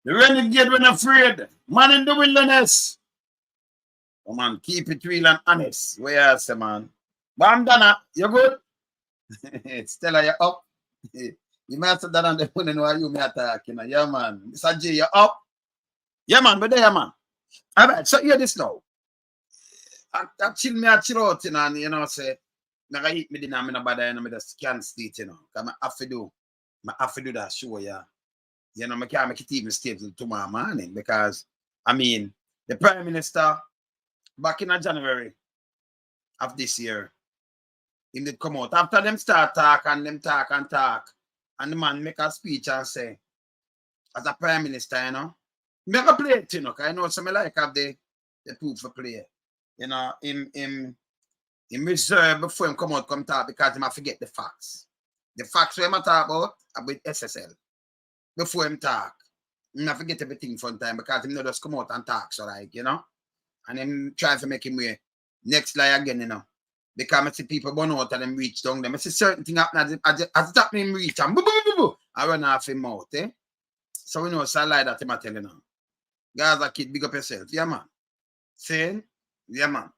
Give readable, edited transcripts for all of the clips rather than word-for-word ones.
The renegade when afraid. Man in the wilderness. Come on, keep it real and honest. Where else, man? Bandana, you good? Stella, you up? You might have that on the phone and why you may attack, you know. Yeah, man. Mr. J, you up? Yeah, man, but there, man. All right, so hear this now. I chill out, you know, and, you know, say, I eat me dinner, I'm not bad, you know, I just can't sleep, you know. Because I have to do that show, yeah. You know, I can't make it even stay till tomorrow morning because, I mean, the Prime Minister, back in January of this year, he did come out. After them start talk, and the man make a speech and say, as a Prime Minister, you know, make a play it, you know, because I know some like have the proof for play. You know, him reserve before him come out, come talk because he might forget the facts. The facts we might talk about are with SSL. Before him talk, he might forget everything for time because him not just come out and talk, so like, you know, and him trying to make him way. Next lie again, you know. Because I see people burn out and them reach down them. I see certain thing happen as it happening him reach and I run off him out, eh? So we know it's a lie that him are telling now. Guys, a kid, big up yourself. Yeah, man. Saying? Yeah, man.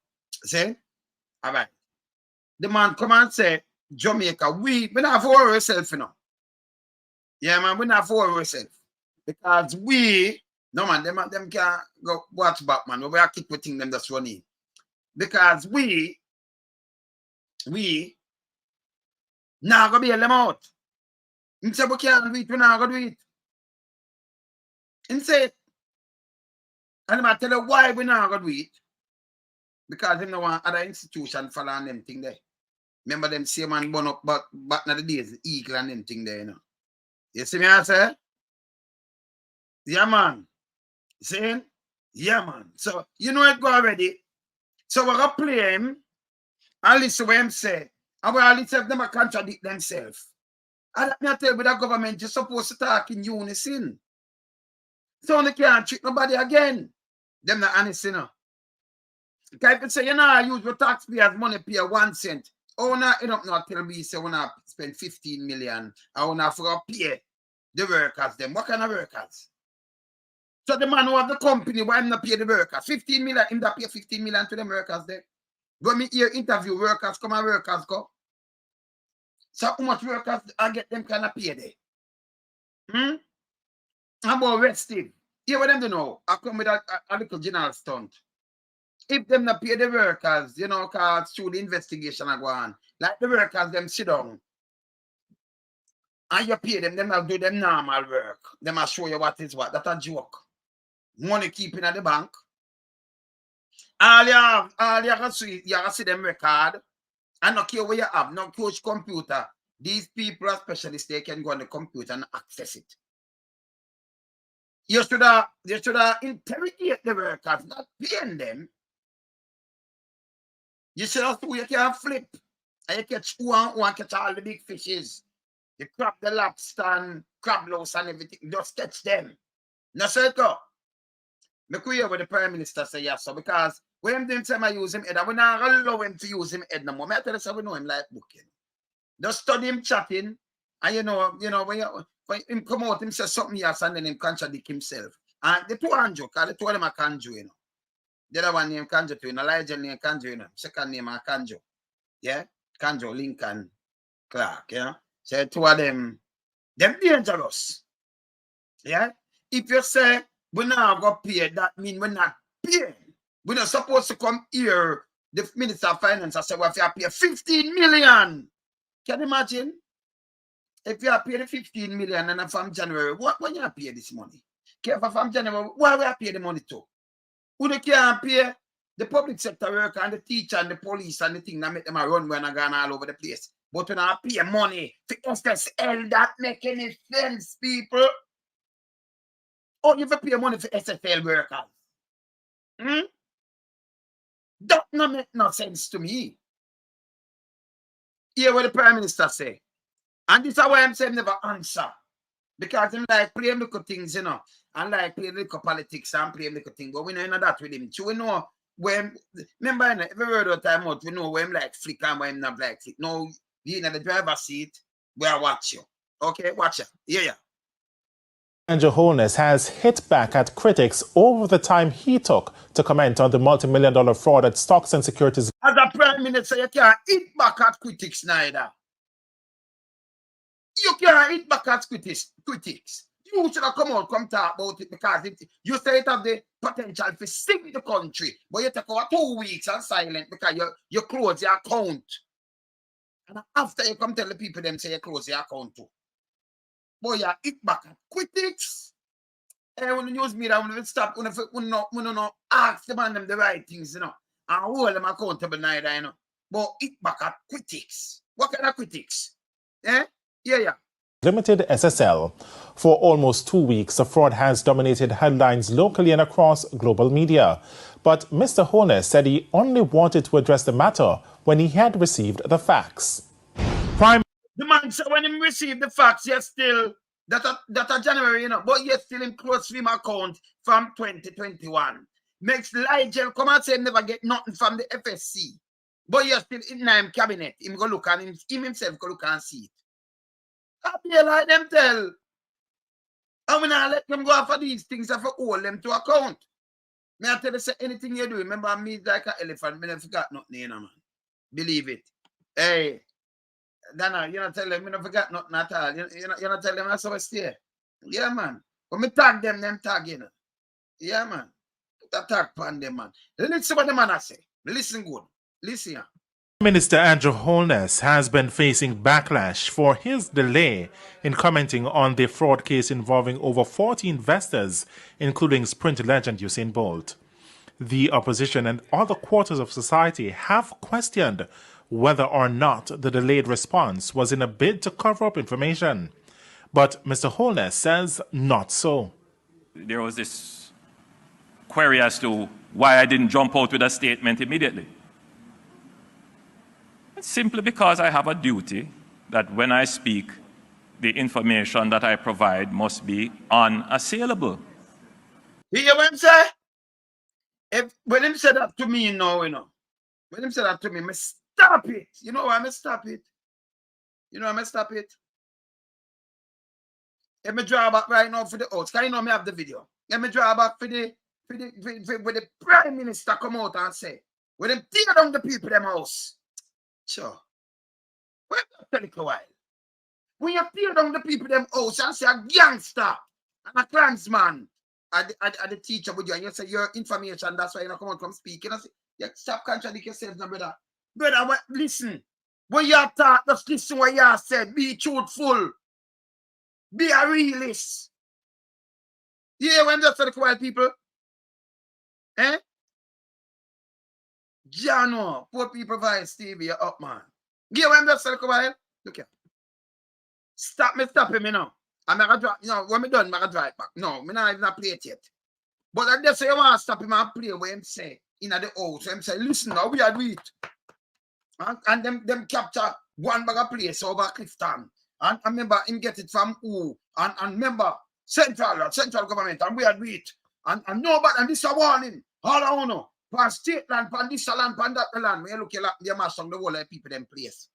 Saying? All right. The man come and say, Jamaica, we not for ourselves, you know. Yeah, man, we not for ourselves. Because we, no man, them can't go watch back, man. We are keep putting them that's running. Because we now gonna be a them out. And say we can't do it, we not gonna do it. And say, and I tell you why we not gonna do it. Because them no want other institution following them thing there. Remember them same man burn up back in the days, the Eagle and them thing there, you know. You see me I say? Yeah, man. Saying? Yeah, man. So you know it go already. So we're gonna play him and listen what him say. And we all listen them contradict themselves. And let me tell you, with the government, you're supposed to talk in unison. So they can't treat nobody again. Them not honest, you know. Because if you say, you know, I use your taxpayers' money pay 1 cent. Oh, no, you don't know, tell me, say, when I spend 15 million, I want to for pay the workers, them. What kind of workers? So the man who have the company, why I'm not pay the workers? 15 million, him that pay 15 million to them workers there. When me hear interview, workers come and workers go. So how much workers I get them kind of pay there? How about resting? Hear what them do know? I come with a little general stunt. If them not pay the workers, you know, because through the investigation I go on, like the workers, them sit down, and you pay them not do them normal work. Them will show you what is what. That's a joke. Money keeping at the bank. All you can see them record, and not care where you have, not coach computer. These people are specialists, they can go on the computer and access it. You should have interrogate the workers, not paying them. You should have you can flip. And you catch one catch all the big fishes. You crab the lobster and crab louse and everything. Just catch them. No circle. Me hear what the Prime Minister say yes, so because when them time I use him head, we not allow him to use him head no more. I tell you so we know him like booking. Just study him chatting, and you know when him come out, him say something else and then him contradict himself. And the two Andrew, because the two of them are Kanjo, you know. The other one named Kanjo too, Elijah named Kanjo, you know. Second name are Kanjo. Yeah? Kanjo, Lincoln, Clark, you know. So two of them dangerous. Yeah? If you say we not go pay, that means we're not paying. We're not supposed to come here, the Minister of Finance, and say we have to pay 15 million. Can you imagine? If you have paid the 15 million and from January, when you pay this money? From January, why we pay the money to? Who they can't pay? The public sector worker and the teacher and the police and the thing that make them a run when I gone all over the place. But when I pay money for SSL, that make any sense, people? Oh, you have to pay money for SSL workers. That not make no sense to me. Hear what the Prime Minister say. And this is why I'm saying never answer. Because him like play little things, you know, and like play little politics and play little things. But we know that with him. So we know when, remember, every word of time out, we know when him like flick and when him not like flick. No, you in the driver's seat, we are watch you. Okay, watch you. Yeah. Andrew Holness has hit back at critics over the time he took to comment on the multi-million-dollar fraud at stocks and securities. As a prime minister, you can't hit back at critics neither. You can't hit back at critics. You should have come out, come talk about it because you say it have the potential to sink the country, but you take over 2 weeks and silent because you close your account. And after you come tell the people them say you close your account too. Boy, you hit back at critics. And when the news media, when we stop, when we ask the man them the right things, you know, and hold them accountable neither, you know. But hit back at critics. What kind of critics? Eh? Yeah. Limited SSL. For almost 2 weeks, the fraud has dominated headlines locally and across global media. But Mr. Holness said he only wanted to address the matter when he had received the facts. The man said when he received the facts, you're still, that are January, you know, but you're still in close stream account from 2021. Makes Liegel come and say never get nothing from the FSC. But you're still in him cabinet. Him go look and him himself go look and see it. I feel like them tell. I'm gonna let them go after these things and hold them to account. May I tell you, say anything you do, remember me like an elephant, I never forgot nothing, you know, man. Believe it. Hey, Dana, you not tell them, I never forgot nothing at all. You not tell them that's how I stay. Yeah, man. When me tag them tag, you know. Yeah, man. Put a tag on them, man. Listen what the man I say. Listen good. Listen. Minister Andrew Holness has been facing backlash for his delay in commenting on the fraud case involving over 40 investors, including Sprint legend Usain Bolt. The opposition and other quarters of society have questioned whether or not the delayed response was in a bid to cover up information. But Mr. Holness says not so. There was this query as to why I didn't jump out with a statement immediately. It's simply because I have a duty that when I speak, the information that I provide must be unassailable. You hear what I'm saying? When him said that to me, you know, when him said that to me, I stop it. You know why I stop it? You know why I stop it? Let me draw back right now for the house. Can you know me have the video? Let me draw back for the Prime Minister come out and say, when them tear down the people them house. Sure. Wait a little while. When you tear down the people them house and say a gangster and a clansman at the teacher with you, and you say your information, that's why you don't come out from speaking. I say, you stop contradicting yourself now, brother. Brother, listen. When you talk, just listen what you said. Be truthful. Be a realist. Yeah, when just for the quiet people. Eh? Jano, poor people provide Stevie, you're up, man. Yeah, when just for the quiet. Look here. Stop him, you know. I'm not drive, you know, when me done, I'm going to drive back. No, I'm not even play it yet. But I just say you want to stop him and play what him say in the house. Him say, listen, now we are do it. And them capture one bag of place over Clifton. And remember, him get it from who? And remember, central government, and we are do it. And nobody, and this is a warning. All I know, for state land, for this land, for that land, when you look at the mass on the whole of people them place.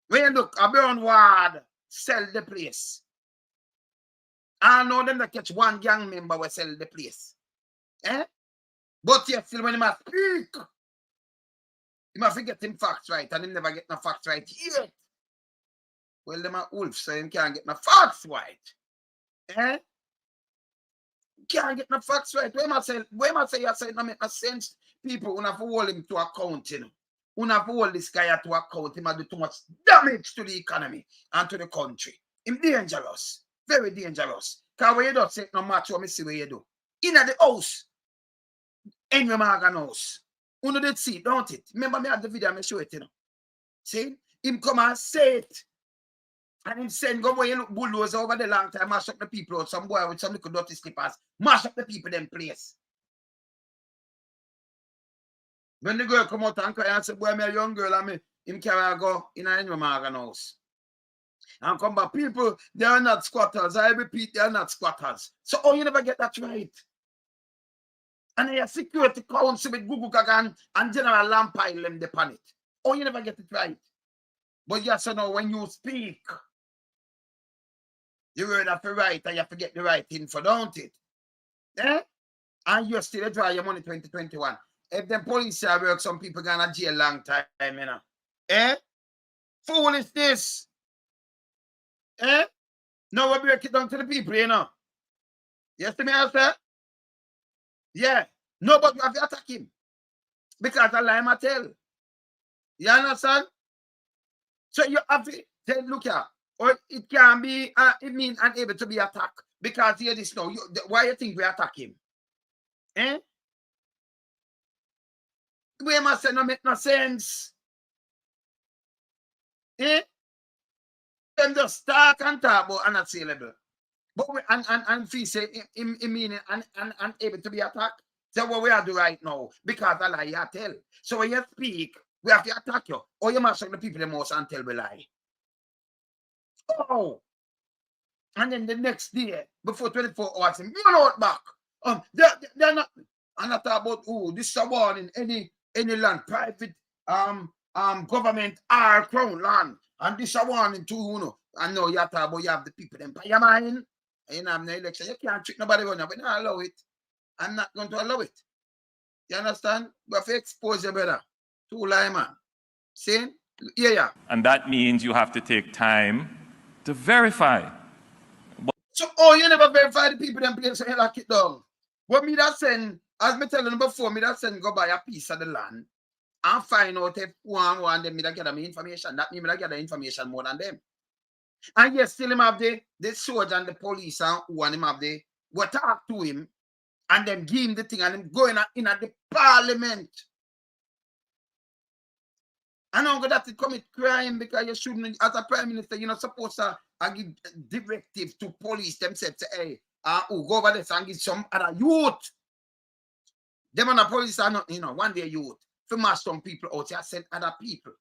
When you look, a burn ward, sell the place. I know them that catch one gang member will sell the place. Eh? But yet, still when he must speak, he must get him facts right, and he never get no facts right yet. Well, them are wolves, so he can't get no facts right. Eh? Can't get no facts right. Where must say you say no make no sense? People who have to hold him to account, you know. Who have to hold this guy to account, he might do too much damage to the economy and to the country. Him dangerous. Very dangerous. Because when you don't say no matter what me see what you do. In the house. Henry Morgan house. You know that see, don't it? Remember me at the video, I show it, you know. See? Him come and say it. And him send go where you look bulldozer over the long time, mash up the people out. Some boy with some little dirty slippers. Mash up the people them place. When the girl come out and cry and say, boy, me a young girl and me, him carry go in a Henry Morgan house. And come back, people, they are not squatters. I repeat, they are not squatters. So, you never get that right. And your security council with Google Kagan and General Lampile them depend it. You never get it right. But yes or no, when you speak, You word have to write and you have to get the right info, don't it? Eh? And you still draw your money 2021. If the police are work, some people gonna jail long time, you know. Eh? Foolishness. Eh? Now we break it down to the people, you know. Yes, to me, I say? Yeah. No, but we have to attack him. Because I lie I tell. You understand? So you have to then look at, or it can be, it means unable to be attacked. Because here this now, why you think we attack him? Eh? We must say no make no sense. Eh? Them just talk and talk about unassailable. But we and feel say him meaning and able to be attacked. That's what we are doing right now. Because I lie you tell. So when you speak, we have to attack you. Or you must show the people the most and tell we lie. Oh. And then the next day, before 24 hours, you out back. They're not. I'm not talking about this is a warning any land, private government or crown land. And this is a warning too, you know. And now you have to about you have the people them by your mind. And you have no election. You can't trick nobody when you don't allow it. I'm not going to allow it. You understand? We have to expose your brother. Too lie, man. See? Yeah. And that means you have to take time to verify. So, you never verify the people them place, so you lock it down. What me that send, as me telling you before, me that send go buy a piece of the land and find out if one them me that gather me information. That means me that gather information more than them. And yes, still him have the soldier and the police and who and him have the what talk to him and them give him the thing and him going in at the parliament. And I'm going to commit crime because you shouldn't, as a prime minister, you're not supposed to give directives to police themselves. Say, hey, go over this and give some other youth. Them and the police are not, one day youth. For mass some people out here, send other people.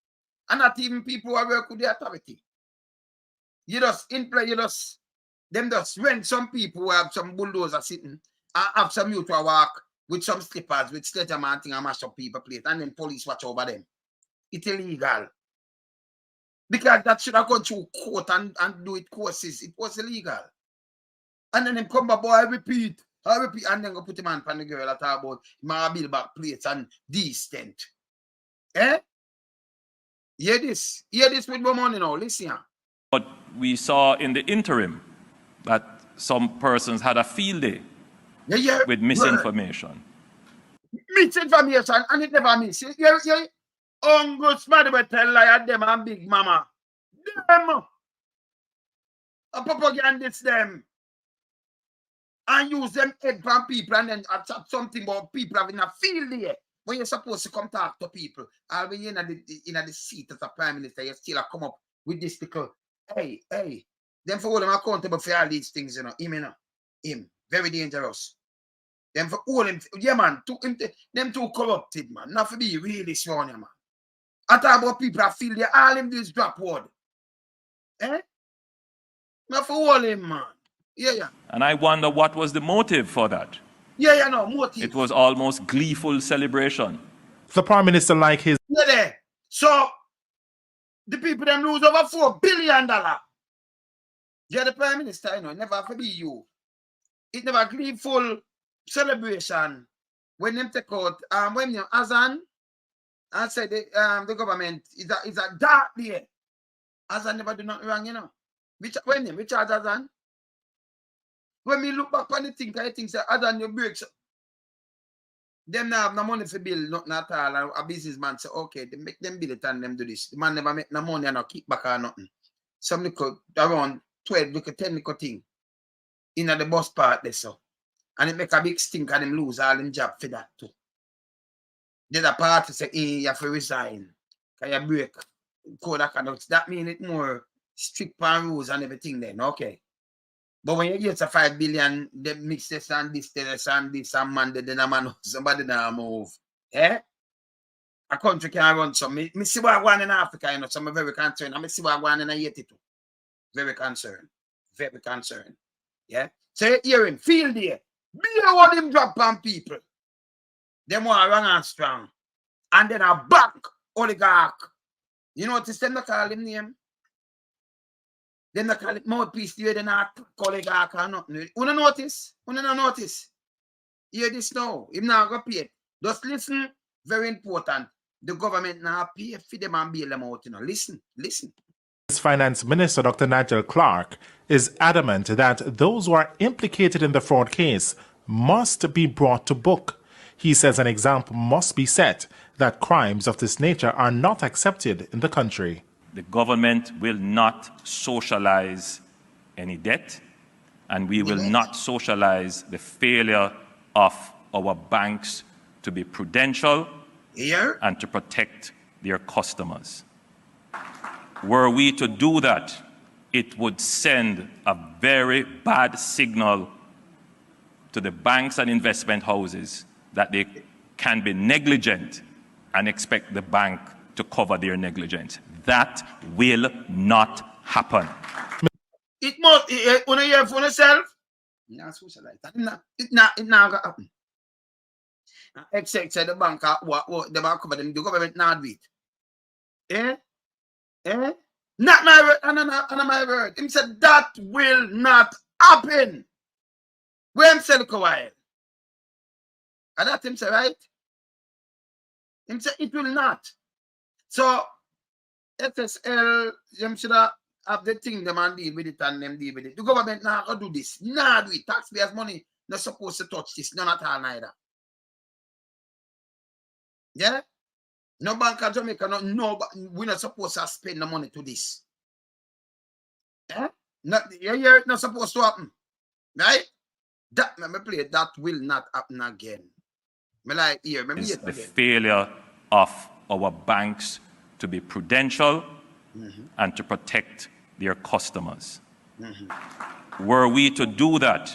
And not even people who work with the authority. You just them just rent some people who have some bulldozer sitting and have some youth who walk with some slippers, with sledgehammer thing and mash up people plate. And then police watch over them. It's illegal. Because that should have gone through court and do it courses. It was illegal. And then them come back, boy, I repeat, and then go put him on the girl that talk about my bill back plates and distant. Eh? Hear this with more money now. Listen. But we saw in the interim that some persons had a field day with misinformation. Misinformation, and it never miss. Ombudsman will tell lie them and Big Mama. Them. A propagandist them. And use them head from people and then attack something about people having a field day. When you're supposed to come talk to people. And when you're in the seat as a prime minister, you still come up with this because, hey. Them for hold them accountable for all these things, Him. Very dangerous. Them for all him, yeah, man. Them too corrupted, man. Not for be really strong, man. I talk about people that feel they all him do is drop word. Eh? Not for all him, man. Yeah. And I wonder what was the motive for that. Yeah, no, motive. It was almost gleeful celebration. The Prime Minister like his... Yeah, there. So, the people them lose over $4 billion. Yeah, the Prime Minister, never have to be you. It never gleeful celebration when them take out, when Azan, and say the government is a dark day. Azan never do nothing wrong, Which charge Azan? When we look back on the thing, I think say Azan you breaks. Them now have no money for bill, nothing at all. And a businessman say, okay, they make them bill it and them do this. The man never make no money and no kick back or nothing. Some little around 12, look at 10 little thing in the bus part there so. And it make a big stink and them lose all them job for that too. The other party say, hey, you have to resign. Can you break code of conduct? That means it more strict pan rules and everything then, okay. But when you get to 5 billion, they mix this and this and man, then a man, somebody now move. Eh? A country can run some. Me see what I want in Africa, so I'm very concerned. I see what I want in Haiti too. Very concerned. Very concerned. Yeah? So you're hearing, feel there. Be what them drop on people. Them want run and strong. And then a back oligarch. You notice them not call him name? Then they call it mouthpiece, they not colleague or nothing. Una notice? Una no notice? Hear this now. If not go pay. Just listen, very important. The government now pay for them and bail them out. You know. Listen. Finance Minister Dr. Nigel Clark is adamant that those who are implicated in the fraud case must be brought to book. He says an example must be set that crimes of this nature are not accepted in the country. The government will not socialize any debt, and we will not socialize the failure of our banks to be prudential and to protect their customers. Were we to do that, it would send a very bad signal to the banks and investment houses that they can be negligent and expect the bank to cover their negligence. That will not happen. It must, when you hear for yourself, it not gonna happen. Except the bank, what the bank cover them, the government not do it. Not my word, and my word. Him said that will not happen. When sell a while. And that him say, right? Him say it will not. So SSL, them should have the thing them and deal with it and them deal with it. The government now gonna do this. Nah do it. Taxpayers' money not supposed to touch this. None at all neither. Yeah? No bank of Jamaica, no, we're not supposed to spend the money to this. Yeah? You're not supposed to happen. Right? That me play, that will not happen again. Me like here, is the failure of our banks to be prudential and to protect their customers. Were we to do that,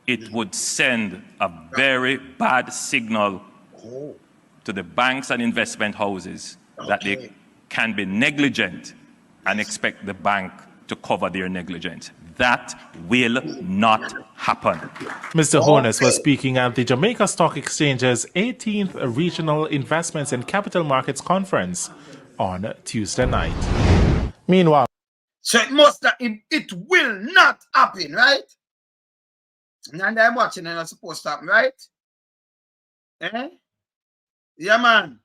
it would send a very bad signal to the banks and investment houses that they can be negligent and expect the bank to cover their negligence. That will not happen. Mr. Holness was speaking at the Jamaica Stock Exchange's 18th Regional Investments and Capital Markets Conference on Tuesday night. Meanwhile, so it must not, it will not happen, right? And I'm watching and it's supposed to happen, right? Yeah, man.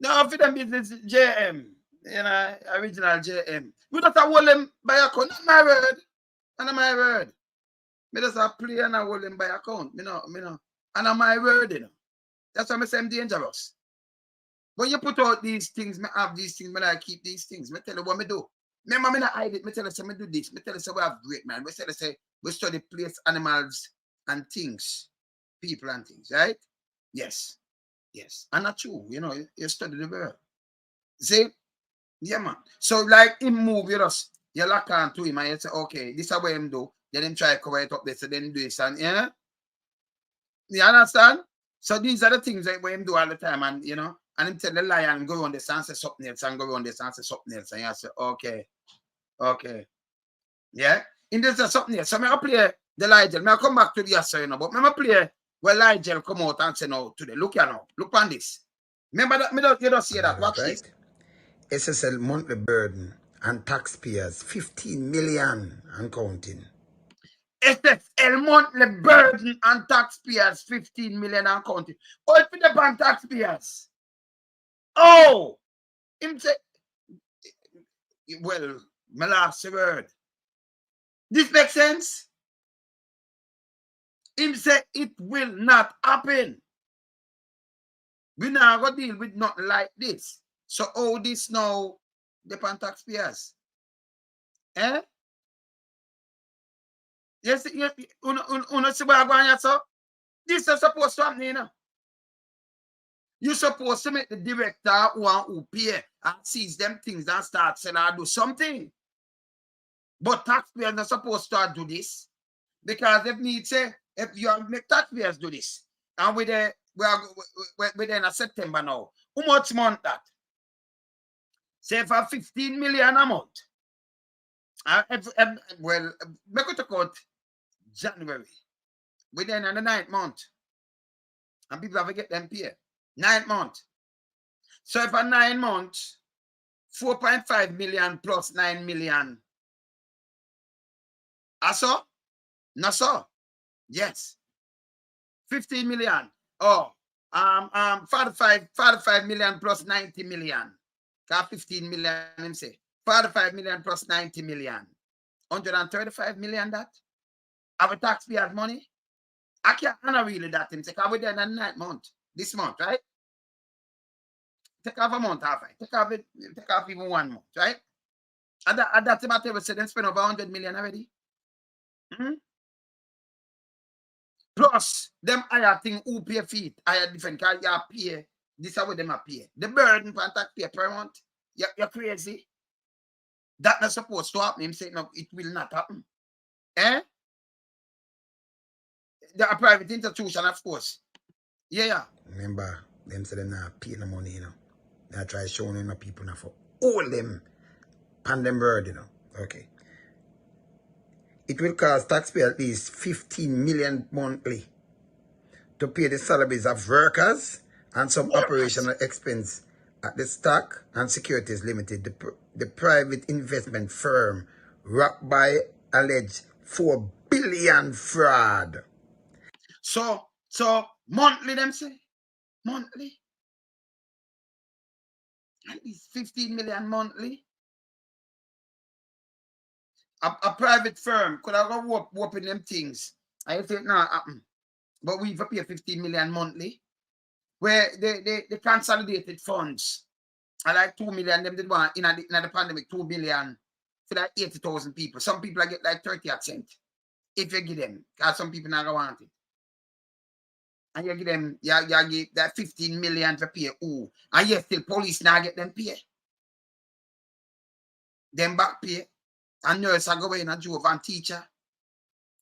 No, for them business JM, you know, original JM. We don't have to hold them by account. Not my word. Not my word. Me just a play and I hold them by account. Me no. And on my word, you know. That's why I say I'm dangerous. When you put out these things, me have these things, me I keep these things. Me tell you what me do. Remember, me not hide it. Me tell you say me do this. Me tell you say we have great man. We tell you say we study place, animals, and things. People and things, right? Yes. And that's true. You know, you study the world. See? Yeah, man. So, like, him move, you lock on to him and you say, okay, this is what him do. Then him try to cover it up there, so then do this. And, yeah? You understand? So, these are the things that him do all the time. And, you know, and him tell the lie and go on this and say something else and go on this and say something else. And you say, okay. Yeah? In this is something else. So, I play the Liegel. I come back to the yesterday, you know, but I play where Liegel come out and say, no, today, look here now. Look on this. Remember that? You don't see that. Watch this. SSL monthly burden and taxpayers 15 million and counting. SSL monthly burden and taxpayers 15 million and counting. All for the bank taxpayers. Oh, him say, well, my last word. This makes sense? Him say it will not happen. We now go deal with nothing like this. So all this now depend taxpayers. Yes, see what I'm going so this is supposed to happen, you know. You're supposed to make the director who pay and seize them things and start saying I do something. But taxpayers are supposed to do this. Because if you make taxpayers do this, and we're in a September now, how much month that? Say for 15 million a month. Well, we could talk about January. We're then in the 9th month. And people have to get them paid. 9th month. So if a 9 months, 4.5 million plus 9 million So? No, so. Yes. 15 million. Oh, 45 million plus 90 million. 15 million, him say. 45 million plus 90 million. 135 million that? Our taxpayers' money? I can't honor really that him say, because we're there in the 9th month. This month, right? Take off a month, half right? Take off even 1 month, right? And that's about it. Say, they spend over 100 million already. Plus, them higher thing who pay feet, higher different car, you pay. This is how them pay. The burden for taxpayer per month, you're crazy. That's not supposed to happen. Him say, no, it will not happen. They're a private institution, of course. Yeah. Remember, them say they not pay no money, They try showing no people now for all them pan them bird, Okay. It will cost taxpayers at least 15 million monthly to pay the salaries of workers and some operational expense at the Stock and Securities Limited, the private investment firm rocked by alleged 4 billion fraud. So monthly, them say? Monthly? At least 15 million monthly? A private firm could have go whooping them things. I say it now happen. But we've pay 15 million monthly. Where the consolidated funds are like 2 million. Them did one in the pandemic, 2 million for like 80,000 people. Some people get like 30 cents. If you give them, because some people not want it. And you give them, you give that 15 million to pay. Ooh. And yet still police now get them pay. Them back pay. And nurse are going and drove and teacher.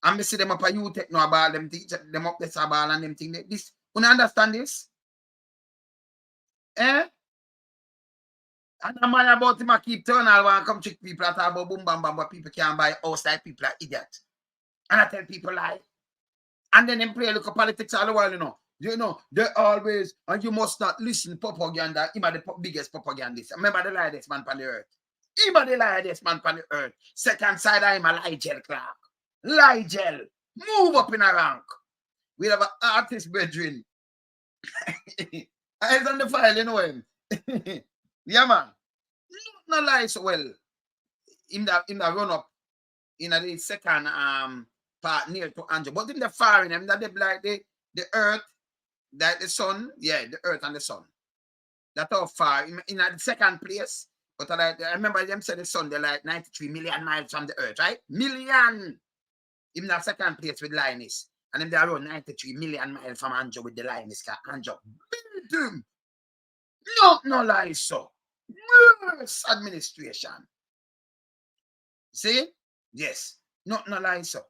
And me see them up a you take no about them teacher, them up this about and them thing. This, you understand this? And the man about him I keep turning around come trick people at about boom bam bam, but people can't buy house like people are idiots. And I tell people lie. And then them play look politics all the while, they always, and you must not listen propaganda. Him are the biggest propagandist. Remember the lie this man on the earth. Him are the lie this man on the earth. Second side I'm a Liegel Clark. Liegel, move up in a rank. We have an artist brethren. Eyes on the file, you know him. Yeah, man. Not lie so well. In the run up in the second part near to Andrew. But in the far in them, that they like the earth, that the sun, the earth and the sun. That's how far in the second place. But I remember them said the sun, they're like 93 million miles from the earth, right? Million. In the second place with Linus. And then they are around 93 million miles from Andrew with the Linus car. Andrew build him. No lie, so. Worse administration. See? Yes. No lie, so.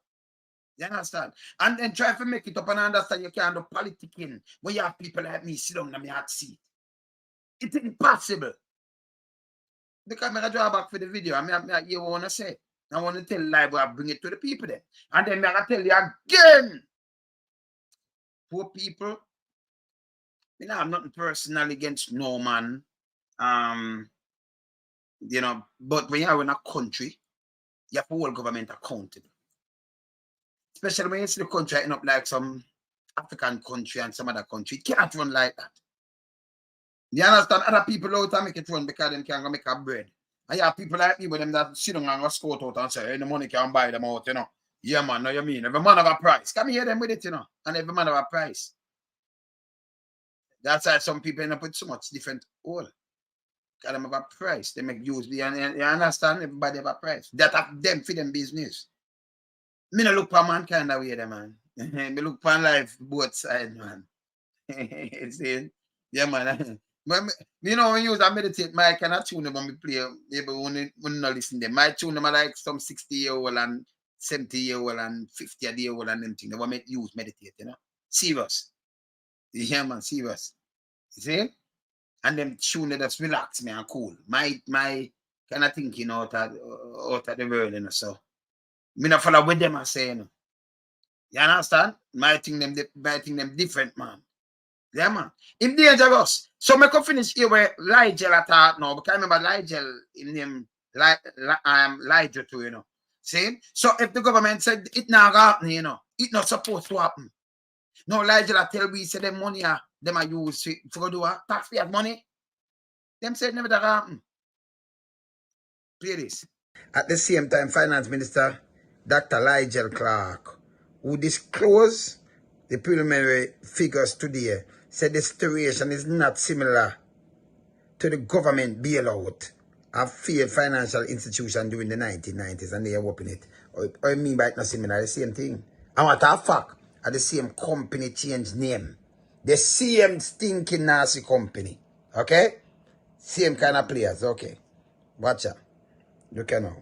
You understand? And then try to make it up and understand you can't do politicking when you have people like me sit down in my hot seat. It's impossible. Because I draw back for the video. You want to say. I want to tell live I bring it to the people then. And then I tell you again. Poor people. I'm nothing personal against no man. But when you're in a country, you have to hold government accountable. Especially when you see the country end up like some African country and some other country. It can't run like that. You understand? Other people out there make it run because they can't make a bread. And you have people like me with them that sit down and scout out and say, hey, the money can buy them out, Yeah, man, know you mean? Every man have a price. Come hear them with it, And every man have a price. That's why some people end up with so much different oil. Because they have a price. They make use. You understand? Everybody have a price. That have them for them business. Me no look for man kind of way, man. Me look for life both sides, man. See? Yeah, man. When you use a meditate, my kind of tune when me play, maybe when not listen to them. My tune them are like some 60-year-old and 70-year-old and 50-year-old and them thing. They want me use meditate, Serious. Yeah, man, serious. You see? And them tune that just relax me and cool. My kind of thinking out of the world, so. Me not follow with them and say, You understand? My thing them different, man. Yeah, man. Him dangerous. So me can finish here where Liegel attack now. Because I remember Liegel in him Liegel too, See? So if the government said it not happen, you know, it not supposed to happen. No, Liegel tell we say them money them are used for do a taxpayer money. Them said never that happen. Play this. At the same time, Finance Minister Dr. Liegel Clark, who disclosed the preliminary figures today, said the situation is not similar to the government bailout of failed financial institutions during the 1990s, and they are opening it. I mean by it not similar, the same thing. And what a fact, at the same company changed name. The same stinking nasty company. Okay? Same kind of players. Okay. Watch out. Look at now.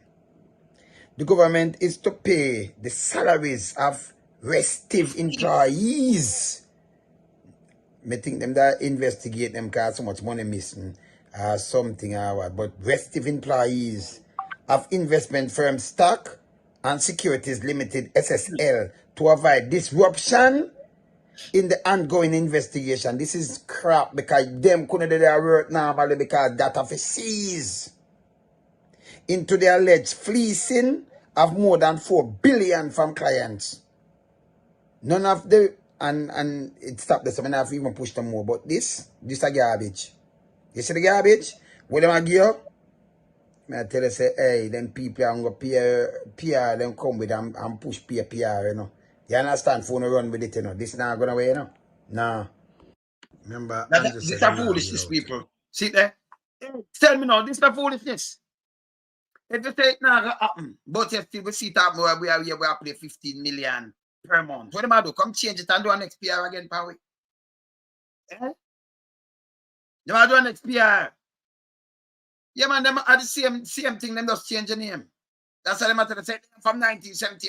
The government is to pay the salaries of restive employees. I think them that investigate them cause so much money missing or something or what. But restive employees of investment firm Stock and Securities Limited SSL to avoid disruption in the ongoing investigation. This is crap because them couldn't do their work normally because data for seize into the alleged fleecing of more than 4 billion from clients. None of the and it stopped this. I mean, I've even pushed them more. But this a garbage. You see the garbage? What them I give you? I tell you say, hey, them people are gonna PR them come with them and push PR, you know. You understand? For no run with it, you know. This not gonna way, you know. Nah. Remember, Andrew This said is foolishness, people. See there? Tell me now, this is foolishness. If you say it now happen, but you still see that we are play 15 million per month. What am I do? Come change it and do an XPR again, Power. Eh? Them are do an XPR. Yeah, man, them are the same thing, them just change the name. That's how them are say from 1970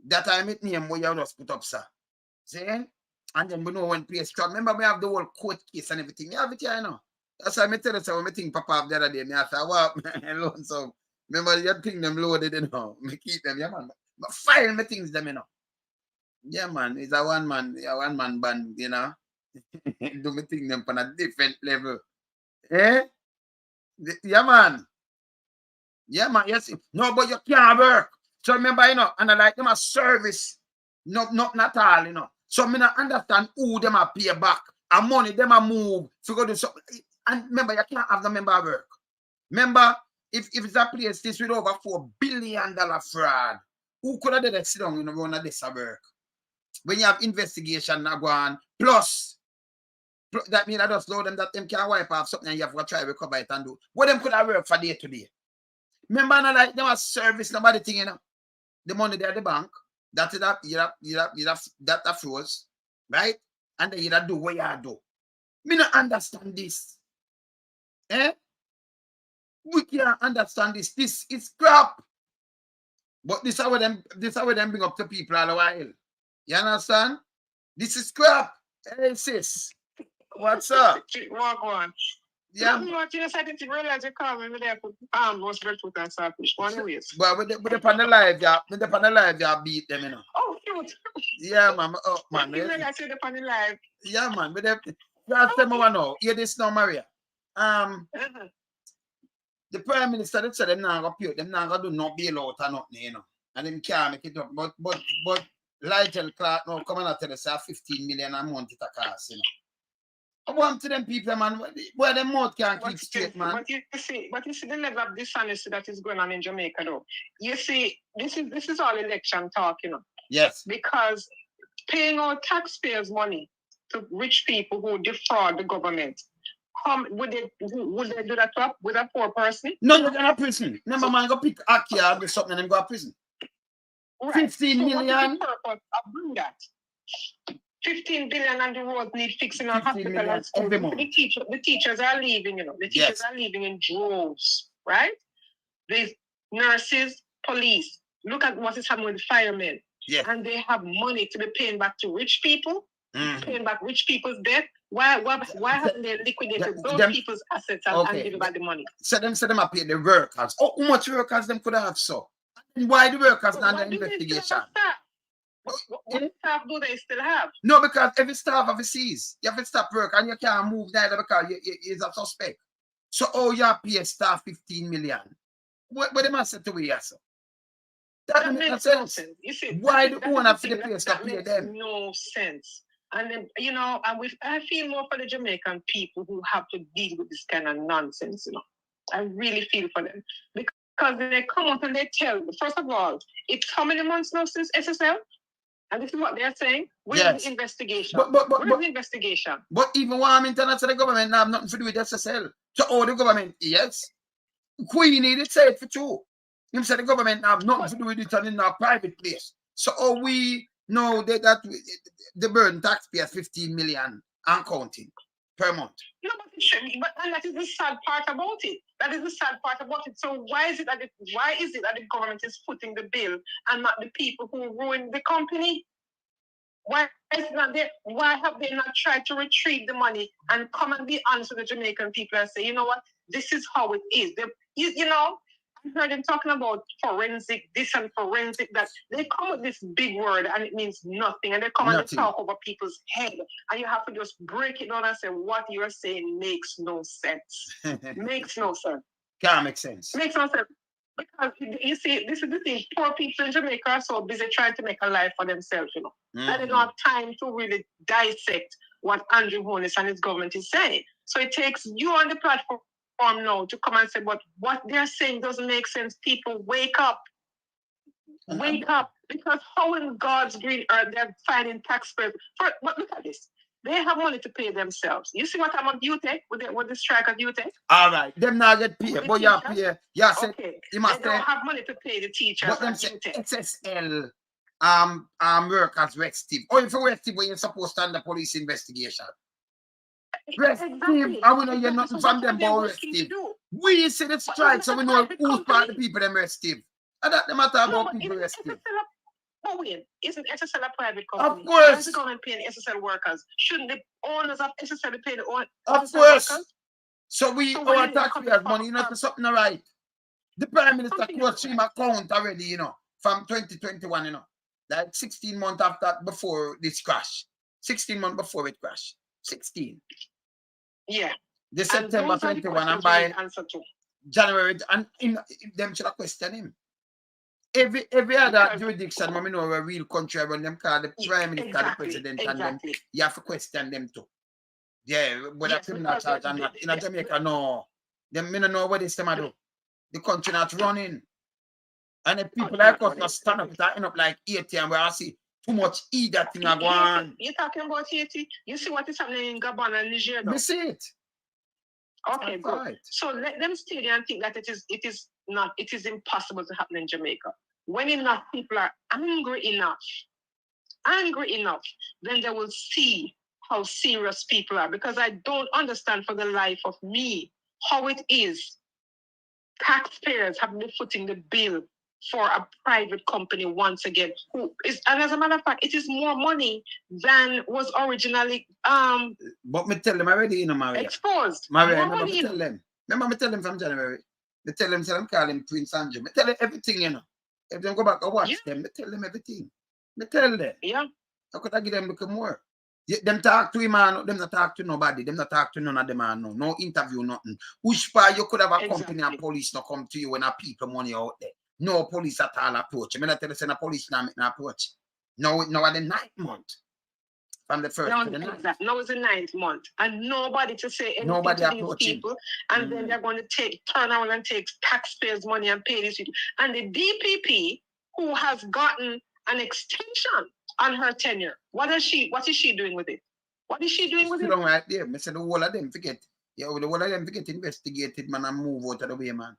that time it name where you just put up, sir. See? And then we know when place strong. Remember, we have the whole court case and everything. You have it here, you know. That's why I tell you, so when I think Papa up the other day, I say, wow, alone, so remember, you think them loaded, you know. Me keep them, yeah, man. But file me things, them, you know. Yeah, man, it's a one man band, you know. Do me thing them on a different level. Eh? Yeah, man. Yeah, man. Yes. No, but you can't work. So remember, you know, and I like them a service. Not all, you know. So I not understand who them a pay back. And money them a move. So go do something. And remember, you can't have the member work. Remember, if it's a place this with over $4 billion fraud, who could have done that sit down in run of this work? When you have investigation now go on, plus that means I just know them that them can wipe off something and you have to try to recover it and do. What them could have worked for day to day? Remember, not like them a service, nobody thing, you know. The money there at the bank, that is that that froze, right? And then you do what you do. Me not understand this. Eh? We can't understand this. This is crap. But this is how them bring up to people all the while. You understand? This is crap. Hey sis. What's up? Walk on. Yeah. What you said it realize you call me there put most breadfruit and saltfish. One ways. But with the panel live, you beat them, you know. Oh cute. Yeah, man. Oh man. You realize you're the panel live. Yeah, man. But last time I know, hear this now, Maria. The Prime Minister they said them not gonna pay, them not gonna do no bailout or nothing, you know. And them can't make it up. But Liegel Clark now come and tell us 15 million a month it a cost, you know. I want to them people, man, where them mouth can't keep straight, man. But you see the level of dishonesty that is going on in Jamaica, though. You see, this is all election talk, you know. Yes. Because paying out taxpayers' money to rich people who defraud the government, would they do that with a poor person? No, they're gonna prison. Remember, man, go pick Akia and do something and then go to prison. Right. 15 million. What is the purpose of doing that? 15 billion and the roads need fixing our hospital and school. The teachers are leaving, you know. The teachers are leaving in droves, right? There's nurses, police. Look at what is happening with firemen. Yes. And they have money to be paying back to rich people, paying back rich people's debt. Why haven't they liquidated those people's assets and given back the money? So them are paying the workers. Oh, how much workers them could have so? And why the workers not the investigation? What staff do they still have? No, because every staff overseas, you have to stop work and you can't move neither because you're a suspect. So, you pay staff 15 million. What they must say to we, sir? That makes no sense. You see, why the owner for the place to pay them? No sense. And then, you know, I feel more for the Jamaican people who have to deal with this kind of nonsense, you know. I really feel for them. Because they come out and they tell, first of all, it's how many months now since SSL? And this is what they're saying. Where's the investigation? Where's the investigation? But even when I'm international government, I have nothing to do with SSL. So all the government, yes. Queenie did say it for true. Him said the government have nothing to do with it in our private place. So all we know that the burden taxpayers 15 million and counting per month. No, but and that is the sad part about it. That is the sad part about it. So why is it that the government is footing the bill and not the people who ruined the company? Why is it not there? Why have they not tried to retrieve the money and come and be honest with the Jamaican people and say, you know what, this is how it is. You know, I heard them talking about forensic this and forensic that. They come with this big word and it means nothing. And they come and talk over people's head. And you have to just break it down and say what you're saying makes no sense. Makes no sense. Can't make sense. Makes no sense. Because you see, this is the thing. Poor people in Jamaica are so busy trying to make a life for themselves, you know. That they don't have time to really dissect what Andrew Holness and his government is saying. So it takes you on the platform now to come and say, but what they're saying doesn't make sense. People, wake up. Wake up. Because how in God's green earth they're finding taxpayers? But look at this. They have money to pay themselves. You see what I'm on duty with the strike of duty? All right. Them not get paid. But you pay. You say, okay. You must they don't have money to pay the teachers. But them say SSL workers restive. Or if you restive when you're supposed to under police investigation. Restive. Exactly. I will know you're nothing from them about restive. We see the strike, so we know who's part of the people them restive. And that the matter about people restive. But wait, isn't SSL a private company? Of course. Why is the government paying SSL workers? Shouldn't the owners of SSL pay the owners of SSL course. workers? So we our taxpayers money, you know, for something right. The Prime Minister closed him account already, you know, from 2021, you know. Like 16 months after before this crash. 16 months before it crashed. 16. Yeah. The September 21 and by January, and them should have questioned him. Every other jurisdiction, we know a real country when them call the Prime Minister, the President, and them, you have to question them too. Yeah, but that's criminal charge and not. In Jamaica, no. Them don't know what this them do. The country not running. And the people like us not stand up, end up like 80 and we all see too much that thing are going. You're talking about 80? You see what is happening in Gabon and Niger though? We see it. Okay, good. Right. So let them stay there and think that it is impossible to happen in Jamaica. When enough people are angry enough, then they will see how serious people are. Because I don't understand for the life of me how it is taxpayers have been footing the bill for a private company once again. And as a matter of fact, it is more money than was originally but me tell them already, you know, Maria. Exposed. Maria, remember me tell them. Remember me tell them from January. Me tell them, call him Prince Andrew. Me tell them everything, you know. If they go back and watch them, me tell them everything. Me tell them. Yeah. How could I give them become more? Them talk to him, man. Them not talk to nobody. Them not talk to none of them, man. No interview, nothing. Which part you could have a company and police not come to you when a people money out there. No police at all approach. I mean, I tell you, the police now make an approach. No, at the 9th month. From the 1st to the 9th. Now it's the 9th month. And nobody to say anything nobody to these people. And then they're going to turn around and take taxpayers' money and pay these people. And the DPP, who has gotten an extension on her tenure, what is she doing with it? What is she doing with it? Right there. I said the whole of them forget. Yeah, the whole of them forget investigated, man, and move out of the way, man.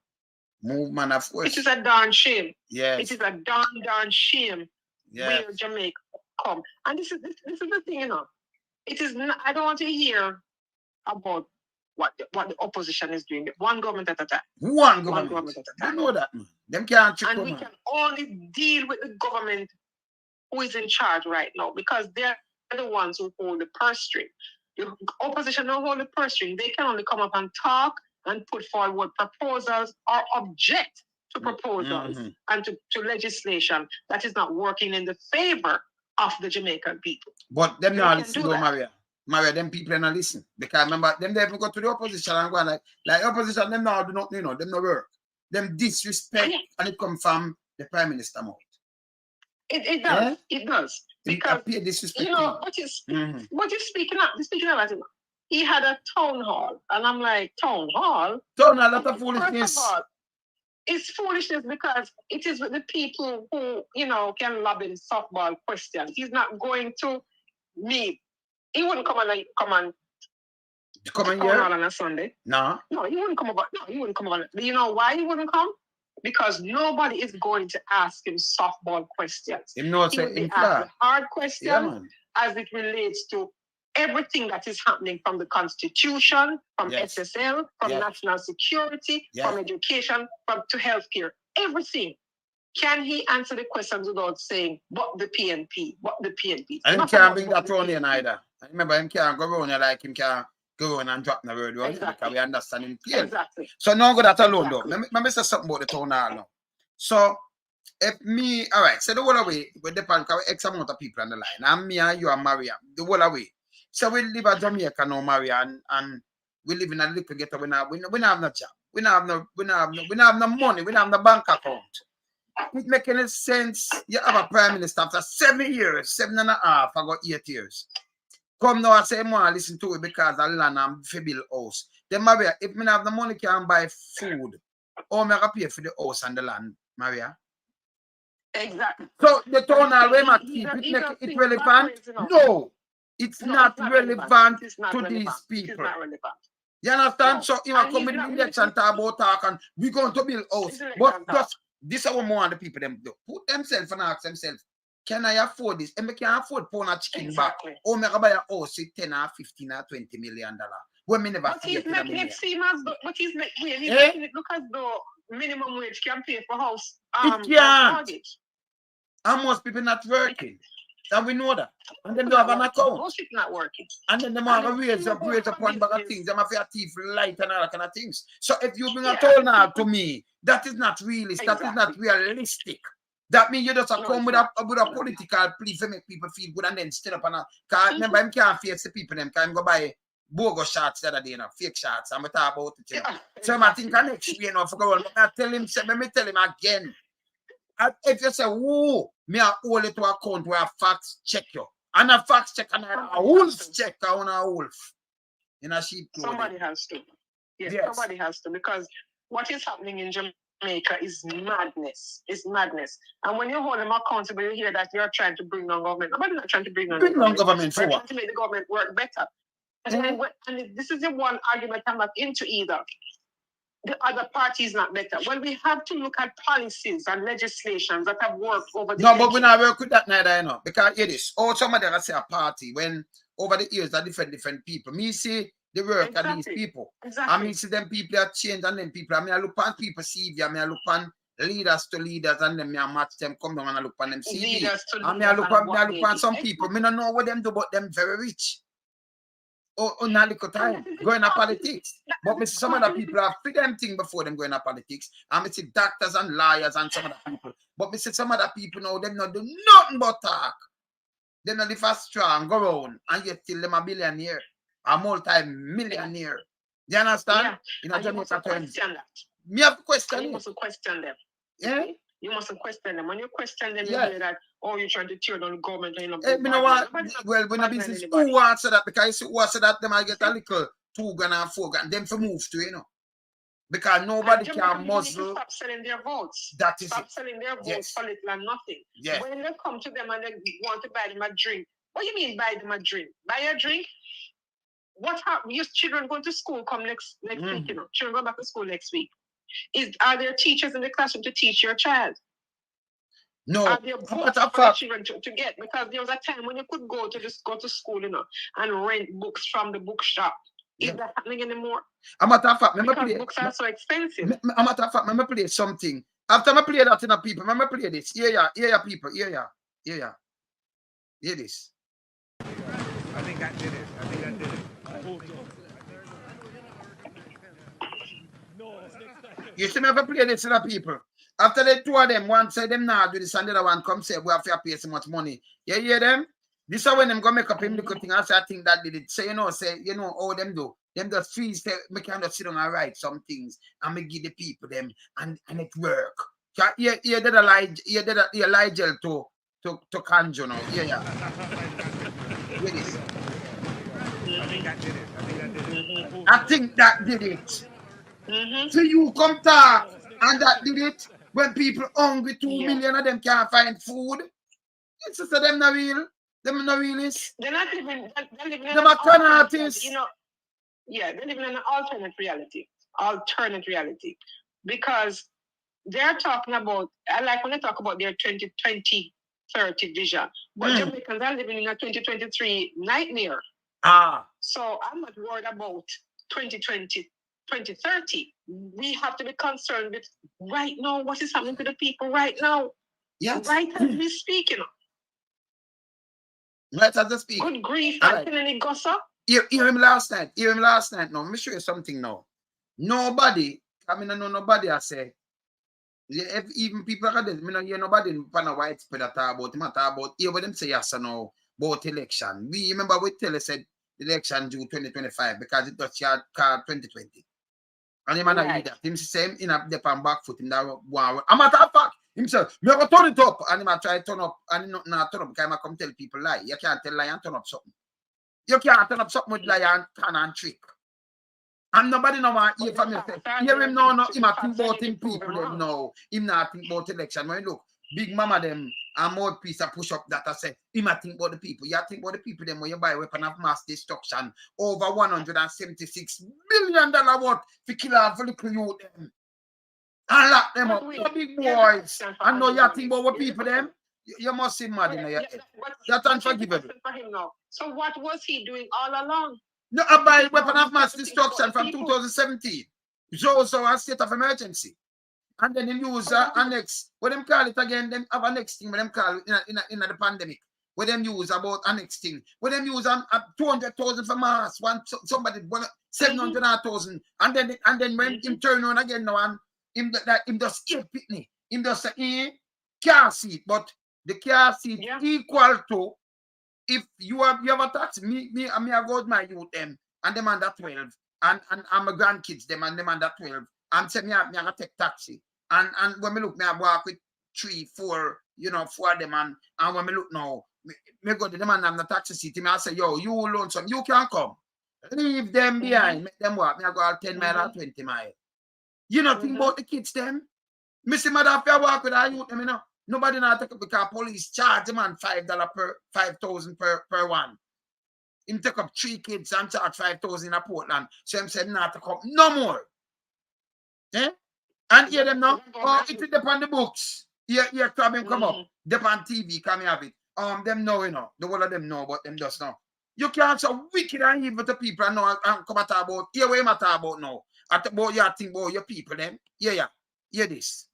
Move, man, of course. It is a darn shame. Yes. It is a darn shame where Jamaica come. And this is the thing, you know. It is not, I don't want to hear about what the opposition is doing. One government at a time. One government at a time. You know that, man. Them can't trick. And we can only deal with the government who is in charge right now because they're the ones who hold the purse string. The opposition don't hold the purse string. They can only come up and talk and put forward proposals or object to proposals and to legislation that is not working in the favor of the Jamaican people. But them not listen to Maria. Maria, them people are not listen. Because remember, them they even go to the opposition and go like opposition, them now do not, you know, them no work. Them disrespect and it come from the Prime Minister mouth. It does. It does. Because disrespect. You know, but you're speaking up. You're speaking about it. He had a town hall, and I'm like, town hall? Town hall, lot of foolishness. First of all, it's foolishness because it is with the people who, you know, can lob in softball questions. He's not going to meet. He wouldn't come on here on a Sunday. No, he wouldn't come about. No, he wouldn't come on. You know why he wouldn't come? Because nobody is going to ask him softball questions. He would be asking hard questions as it relates to everything that is happening from the Constitution, from SSL, from national security, from education, to healthcare, everything. Can he answer the questions without saying, what the PNP, what the PNP? And he can't bring that on in either. I remember him can't go around like him can't go on and drop the word, because we understand him clearly. Exactly. So now go that alone though. Let me say something about the town hall now. So if me, all right, so the whole away, we depend because X amount of people on the line. And me and you are Maria, the whole away. So we live at Jamaica now, Maria, and we live in a little ghetto. We don't have no job. We don't have no money. We don't have no bank account. It make any sense? You have a prime minister after 7 years, 7.5, I got 8 years. Come now, I say, man, listen to it because I land and build house. Then, Maria, if me have the money, can buy food, or me can pay for the house and the land, Maria. Exactly. So the town hall, where my keep it, make it relevant? No, it's not relevant to these people. It's not relevant. You understand? No. So you know, come with the election, talk, and we're going to build house. But just this is what more on the people them do. Put themselves and ask themselves, can I afford this? And we can afford pound a chicken back. Or me can buy a house with 10 or 15 or $20 million. When me never but he's making it seem as though, but he's making it look as though minimum wage can pay for house. It can't. And most people not working. And we know that. And then they have an account. Most people not working. And then they have to raise up one bag of things. They have to thief light and all that kind of things. So if you bring a town hall to me, that is not realistic. That is not realistic. That means you just come with a political plea to make people feel good and then still up on a car. Remember, him can't face the people, them can't go buy bogus shots the other day, fake shots. I'm talking about it. So I think I explain for go. I tell him, let me tell him again. If you say, whoa, me I hold it to account where a fax check you. And a fax check and a wolf check on a wolf. In a sheep clothing. Somebody has to. Yes, somebody has to. Because what is happening in Jamaica is madness. It's madness. And when you hold them accountable, you hear that you're trying to bring down government. Nobody's not trying to bring down government. For what? Trying to make the government work better. And this is the one argument I'm not into either. The other party is not better. Well, we have to look at policies and legislations that have worked over the years. No, but we not work with that neither, you know. Because it is. Or somebody that say a party when over the years are different people. Me see the work of these people. Exactly. I mean see them people are changed and then people. I mean I look on people CV. I mean I look on leaders to leaders and then me I match them come down and I look on them CV. Leaders to I mean I look on some people. Me don't know what them do, but them very rich. Or not little time going to politics. But me see some other people have free them thing before them going to politics. And me see doctors and lawyers and some other people. But me see some other people now, them not do nothing but talk. They not live as strong, go around, and yet till them a billionaire, a multi-millionaire. You understand? Yeah. In Jamaica terms. Me have to question you must question them. Yeah? You mustn't question them. When you question them, you hear that, oh, you're trying to tear down the government. You know what? Well, when I business, who wants that? Because who wants that, them I get a little $2 grand and $4 grand, them for move to, you know. Because nobody can muzzle. Stop selling their votes. That is Stop selling their votes for little and nothing. Yes. When they come to them and they want to buy them a drink, what do you mean buy them a drink? Buy a drink? What happened? Your children going to school come next week, you know. Children go back to school next week. Are there teachers in the classroom to teach your child? No. Are there books for children to get? Because there was a time when you could go to school, you know, and rent books from the bookshop. Is that happening anymore? I'm matter of fact, because books are so expensive. I'm matter of fact, I'm play something. After I play that in a people, I'm play this. Yeah, people. Yeah. Hear this. I think I did it. You see me ever play this in a people? After the two of them, one say them now do this and the other one come say we have to pay so much money. You hear them? This is when them go make up him little thing. I say I think that did it. So you know how them do. Them just freeze say me can just sit down and write some things and me give the people them and it work. You did a Liegel to to conjure now. Yeah. Hear this. I think that did it. I think that did it. So you come talk and that did it when people hungry, 2 million of them can't find food. It's just them not real. Them not realists. They're not living. They're living in Them an are con alternate artists. reality, they're living in an alternate reality. Because they're talking about. I like when they talk about their 2020, 30 vision. But Jamaicans are living in a 2023 nightmare. So I'm not worried about 2020, 2030. We have to be concerned with right now what is happening to the people right now. Yes. Right as we speak, Right as we speak. Good grief, All right. any gossip? Hear him last night. Now, let me show you something now. Nobody, nobody I say, if even people like this, I don't hear nobody in a widespread talk about him, talk about here what them say yes or no about election. We remember we tell us said election due 2025 because it was your card 2020. And him and I that. Him say in a dip and back foot in that one. A matter of fact, himself, me have to turn it up and him a try to turn up and not turn up because I come tell people lie. You can't tell lie and turn up something. You can't turn up something with lie and can and trick. And nobody know what hear from you. Hear him now, him a think about him people them now. Him not think about election. When you look, big mama them and more piece of push up that I say, him a think about the people. You think about the people them when you buy weapon of mass destruction. Over $176 billion worth for kill off for little youth them. And lock them up. The big boys. And now you think about what people them. You must see mad in your head. That's unforgivable. So what was he doing all along? No, I buy weapon of mass destruction from 2017. So a state of emergency. And then you use annex. What them call it again? Them have a next thing. What them call it in the pandemic. What them use about a next thing. What them use 200,000 for mass. Somebody 700,000. And then when him turn on again now and him does ear pitney. Him does say car seat, but the car seat equal to if you have a tax, me I go with my youth them and them under 12 and my grandkids them and them under 12 and say me I take taxi and when me look me I walk with 3, 4 4 of them and when me look now me go to them and I'm the taxi seat me I say yo you alone some you can come leave them behind make them walk me I go all 10 mile or 20 mile you know think about the kids them me see mother if I walk with our youth them nobody not take up because police charge them man $5 per 5,000 per one. Him take up 3 kids and charge 5,000 in a Portland. So him said not to come no more. Eh? And hear them now. Oh, it is on the books. Here come him come up. Dep on TV, come have it. Them know, the whole of them know, but them just know. You can't so wicked and evil to people and know and come at about. Hear what you matter about now. At about you think about your people them. Yeah. Hear this.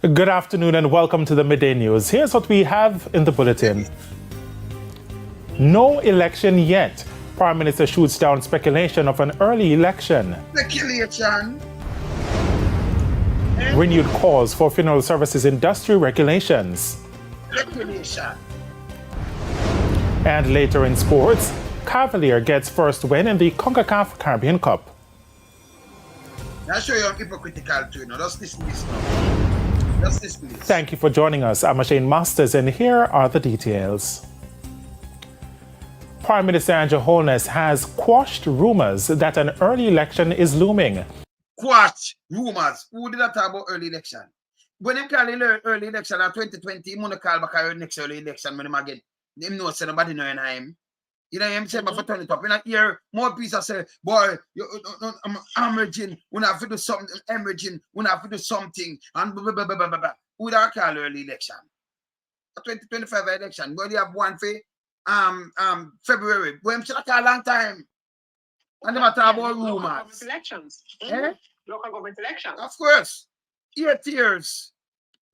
Good afternoon and welcome to the Midday News. Here's what we have in the bulletin. No election yet. Prime Minister shoots down speculation of an early election. Speculation. Renewed calls for funeral services industry regulations. Speculation. And later in sports, Cavalier gets first win in the CONCACAF Caribbean Cup. I'll show you I'm hypocritical too. Just listen to this now. Thank you for joining us. I'm Shane Masters, and here are the details. Prime Minister Andrew Holness has quashed rumors that an early election is looming. Quash rumors. Who did that talk about early election? When they call it early election in 2020, he want to call back next early election when they get him know say nobody know him. You know him say but for turn it up. In a year, more people say, boy, I'm hemorrhaging, we have to do something, hemorrhaging, we have to do something, and blah, blah, blah, blah, blah, blah. Who that call early election? A 2025 election, but they have one for February. When should I call a long time? And they talk about rumors. Elections. Local government elections. Of course. 8 years.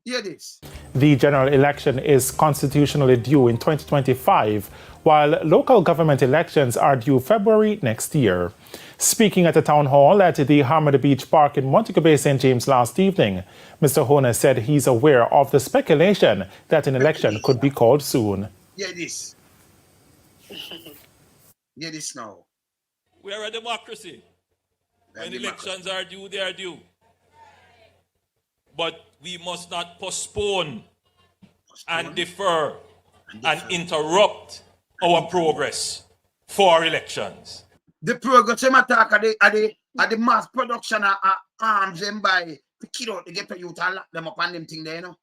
Hear this. The general election is constitutionally due in 2025, while local government elections are due February next year. Speaking at a town hall at the Harmony Beach Park in Montego Bay, St. James last evening, Mr. Holness said he's aware of the speculation that an election could be called soon. Hear this. Hear this now. We are a democracy. When elections are due, they are due. but we must not postpone and defer and interrupt our progress for elections. The progress them attack at the mass production of arms them by to kill out the ghetto youth and lock them up on them thing there, you know.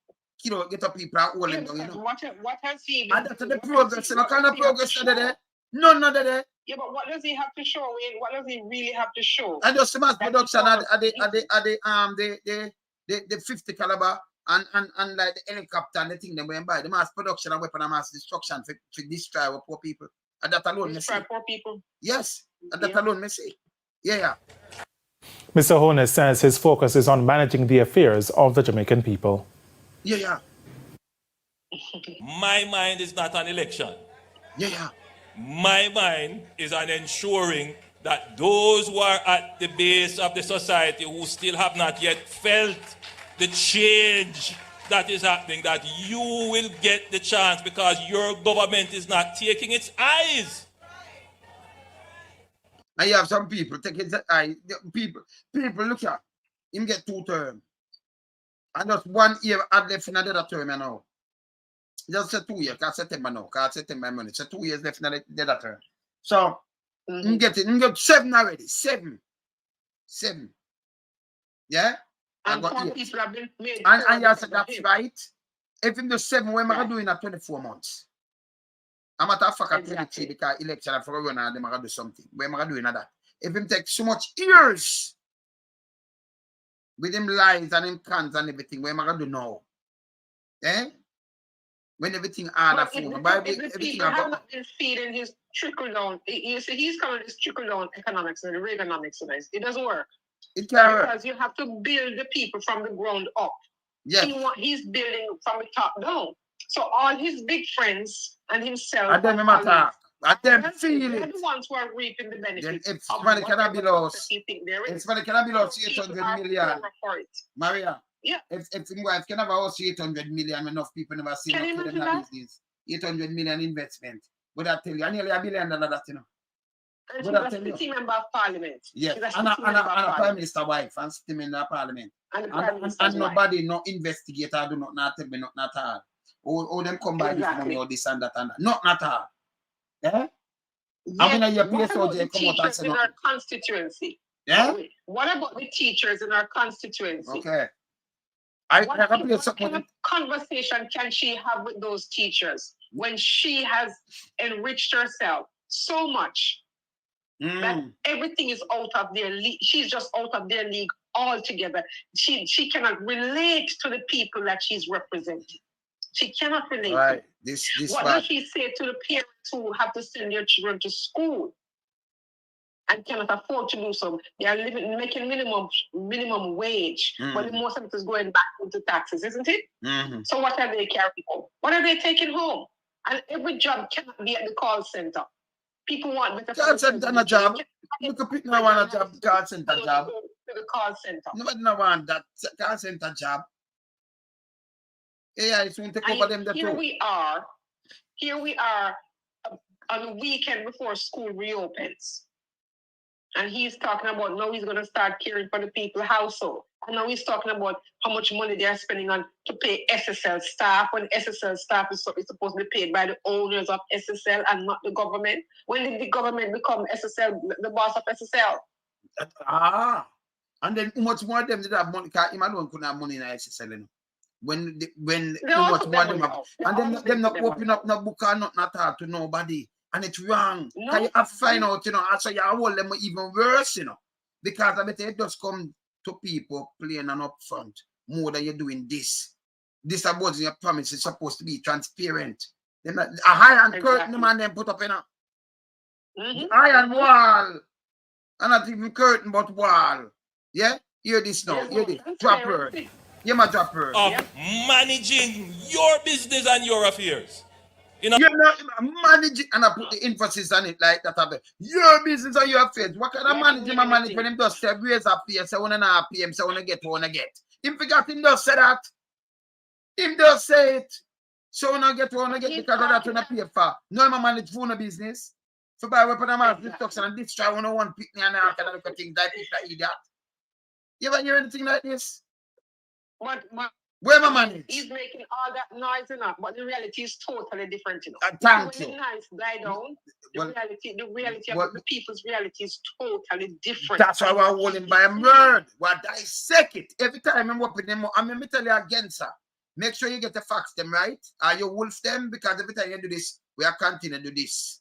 Kill out ghetto people and hold them down, you know. What has he been? And that's the progress, you know, kind of progress there. None of there. Yeah, but what does he have to show? What does he really have to show? And just the mass production at the 50 caliber and like the helicopter and the thing they went by the mass production and weapon of mass destruction for destroy our poor people. And that alone, destroy poor people. Yes, and that alone, me say. Yeah. Mr. Holness says his focus is on managing the affairs of the Jamaican people. Yeah. My mind is not on election. Yeah. My mind is on ensuring that those who are at the base of the society who still have not yet felt the change that is happening, that you will get the chance because your government is not taking its eyes. And you have some people take his eye. People look at him get 2 terms. And just 1 year add left in another term, you know. Just say 2 years, because September now, because September money. So 2 years left in another term. So him get 7 already. 7. Yeah? And some people have been made. And you said that's right. If him do 7, what am I doing in 24 months? I'm at a fuck at 23 because election for a run and them are do something. What am I doing that? If him take so much years with him lies and him cons and everything, what am I do now? Eh? When everything are the phone, if the people have not been feeding his trickle down, you see, he's calling this trickle down economics and Reaganomics. It doesn't work. It can't work. Because you have to build the people from the ground up. Yes. He's building from the top down. So all his big friends and himself and them attack. And them feel they're it. the ones who are reaping the benefits. If money cannot be lost, if money cannot be lost 800 million. Maria. Yeah. If wife can have also 800 million, enough people never see enough for them business. 800 million investment. But I tell you, nearly $1 billion that, you know. And she's a sitting member of parliament. Yes, and a prime minister wife and sitting in the parliament. And nobody, no investigator, do not tell me nothing at all. Or them come by this money or this and that and that. Nothing at all. Eh? Yes. What about the teachers in our constituency? Yeah? What about the teachers in our constituency? Okay. What kind of conversation can she have with those teachers when she has enriched herself so much that everything is out of their league? She's just out of their league altogether. She cannot relate to the people that she's representing. She cannot relate. Right. What does she say to the parents who have to send their children to school and cannot afford to do so? They are making minimum wage, but most of it is going back into taxes, isn't it? So what are they carrying home? What are they taking home? And every job cannot be at the call center. People want better call center and a job. Look at people want a job, call center job. To the call center. Nobody no want that call center job. Yeah, it's going to take over them. Here we are on the weekend before school reopens. And he's talking about now he's going to start caring for the people household. And now he's talking about how much money they're spending on to pay SSL staff when SSL staff is supposed to be paid by the owners of SSL and not the government. When did the government become SSL, the boss of SSL? And then how much more of them did have money? Because him alone couldn't have money in SSL. You know? When how much more them have. And them not open up no book or nothing at all to nobody. And it's wrong. No. You have to find out, you know, so you hold them even worse, you know. Because I bet it does come to people plain and upfront more than you're doing this. This about your promise is supposed to be transparent. Then a iron curtain the man then put up in a iron wall. And not even curtain but wall. Yeah? Hear this now. Hear this. Drop her. You might drop her. Managing your business and your affairs. You know, managing, and I put the emphasis on it like that. Your business or your affairs. What kind of managing my manage when him just say raise up here, say 1.5 PM, say wanna get. Him forgot him just say that. Him just say it. So wanna get because of that wanna pay for. No man manage phone business. So buy weapon of mass destruction and destroy 101 picnic and all kind of things like people idiot. You ever hear anything like this? But where my man he's is? making all that noise enough, but the reality is totally different, you know. Thank When you. the nice guy down, Well, the reality well, of the people's reality is totally different. that's why we're holding by him word. We dissect it. Every time I'm whooping them, I'm going to tell you again, sir. Make sure you get the facts them right. Are you wolf them? Because every time you do this, we are continuing to do this.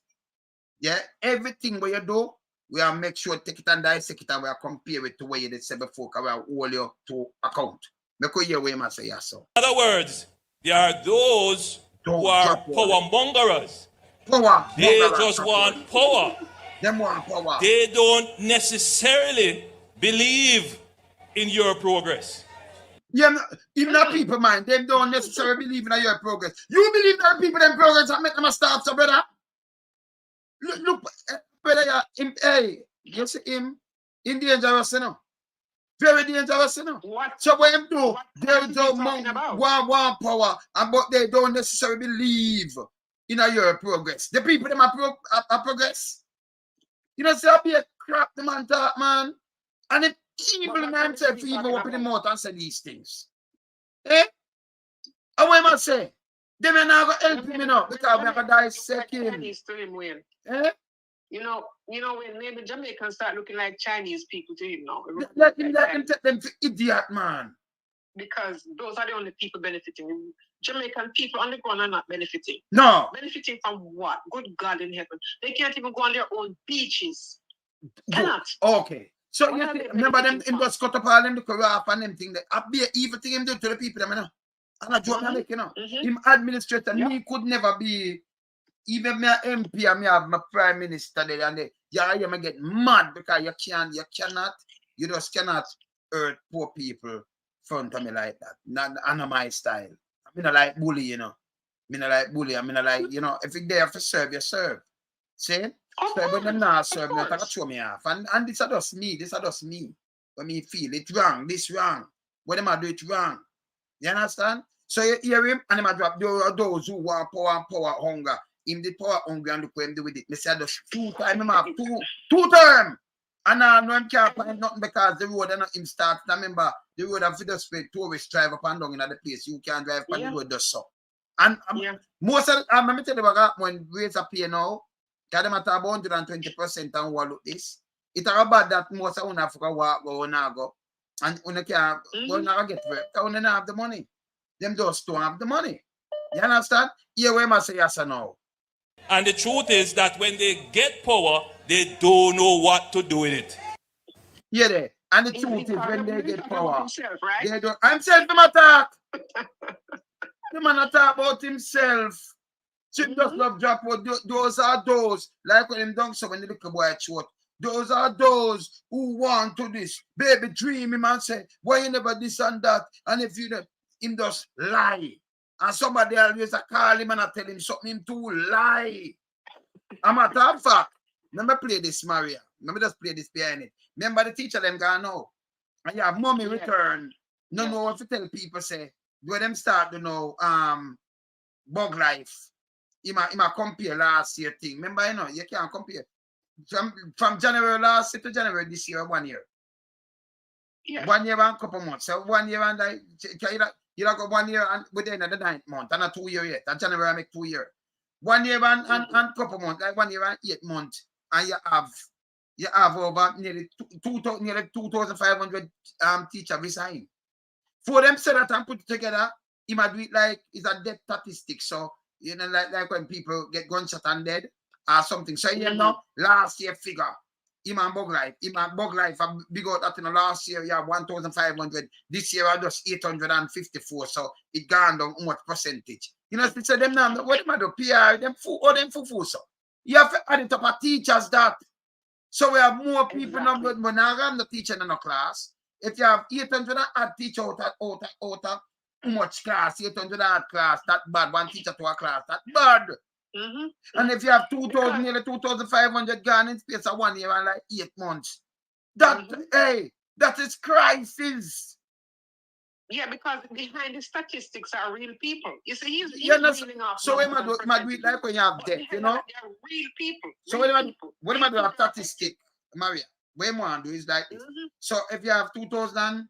Yeah, everything we you do, we are make sure take it and dissect it and we are compare it to what you did say before, because we are hold you to account. Make you hear what you must say, yes, sir. In other words, there are those who are power mongerers. Power. They just want power. Them want power. They don't necessarily believe in your progress. Yeah, even the people, man, they don't necessarily believe in your progress. You believe that people in progress and make them a start, so brother. Look, brother, hey, you see him in dangerous, you know. Very dangerous, you know. What? So what him do? They don't want power, but they don't necessarily believe in your progress. The people them are progress. You know, say I be a crap the man talk, man. And if evil man himself even open the mouth and say these things. Eh? And what am I say? They may not go help him, you know, because we are going to dissect him. Eh? You know, when maybe Jamaicans start looking like Chinese people to him now. Let them take them to idiot, man. Because those are the only people benefiting. Jamaican people on the ground are not benefiting. No. Benefiting from what? Good God in heaven. They can't even go on their own beaches. Good. Cannot. Okay. So you remember them in just cut up all them the corrupt and them thing that I be an evil thing him do to the people, them, you know. And I joke make, you know. Him administrator, me could never be even me MP and me have my prime minister there and you may get mad because you just cannot hurt poor people front of me like that. Not my style. I mean I like bully, you know. I mean I like, you know, if you're there for serve, you serve. See? So when them not serve me, they show me off. And this is just me. When me feel it wrong, this wrong. When them do it wrong. You understand? So you hear him and him drop those who want power and power hunger. Him the power hungry and look what him do with it. Me say just 2 times him have two term. And I know him can't find nothing because the road and not him start. I remember the road have just pay tourists drive up and down in the place. You can't drive on the road just so. And most of the let me tell you about when rates appear now, because them at about 120% and what look this. It's about that most of them forgot walk go and go. And when you can't go and get work, because when they have the money. Them just don't have the money. You understand? Here we must say yes or no. And the truth is that when they get power, they don't know what to do with it. Yeah, there. And the truth is when they get power, himself, right? They don't. Himself, him attack. The man attack about himself. Chip just love drop out. Those are those. Like when him done so when the little boy short. Those are those who want to this. Baby dream him and say, why you never this and that? And if you don't, him just lie. And somebody always call him and I tell him something him to lie. I'm a top fact. Let me play this, Maria. Let me just play this behind it. Remember the teacher them gone now. And you have mommy return. No, no, if you tell people say, when them start to know bug life. You might compare last year thing. Remember, you know, you can't compare. From January last year to January this year, 1 year. Yeah. 1 year and a couple months. So 1 year and you got 1 year and within the 9th month and a 2 year yet. And January I make 2 years. 1 year and couple months, like 1 year and 8 months. And you have over nearly 2,500 teachers resign. For them say that and put it together, you might do it like it's a death statistic. So you know, like when people get gunshot and dead or something. So you know, last year figure. Iman bug life, I big out that in the last year, you have 1,500. This year, I just 854. So it gone down much percentage. You know, so them now, what them do? PR, them fool, so. You have to add it up at teachers that. So we have more people now, but when I run the teacher in a class, if you have 800 add teacher out of too much class, 800 add class, that bad. One teacher to a class, that bad. And if you have 2,000, nearly 2,500 gone in space of 1 year and like 8 months, that hey, that is crisis. Yeah, because behind the statistics are real people. You see, he's reeling off. So when do it like when you have death, you know? They're real people. So when am I do a statistic, Maria? What you want to do is like this. So if you have 2,000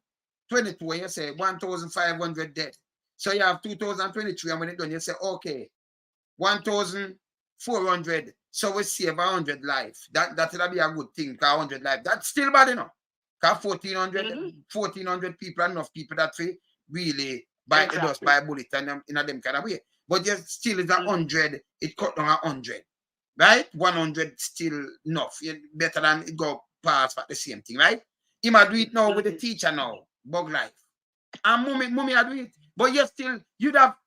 22, you say 1,500 dead. So you have 2023, and when it's done, you say, okay, 1,400. So we save 100 life. That'll be a good thing, because 100 life. That's still bad enough. Because 1,400 people are enough people that really bite the dust by a bullet and in a them kind of way. But just still is 100, it cut down 100. Right? 100 still enough. Better than it go past but the same thing, right? He might do it now with the teacher now, bug life. And mummy I do it. But you still, you'd have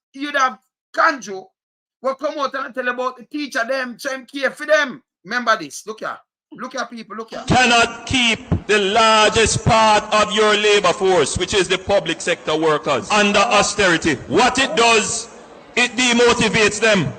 Kanjo will come out and tell about the teacher them, so him care for them. Remember this. Look here. Look at people, look here. Cannot keep the largest part of your labor force, which is the public sector workers, under austerity. What it does, it demotivates them.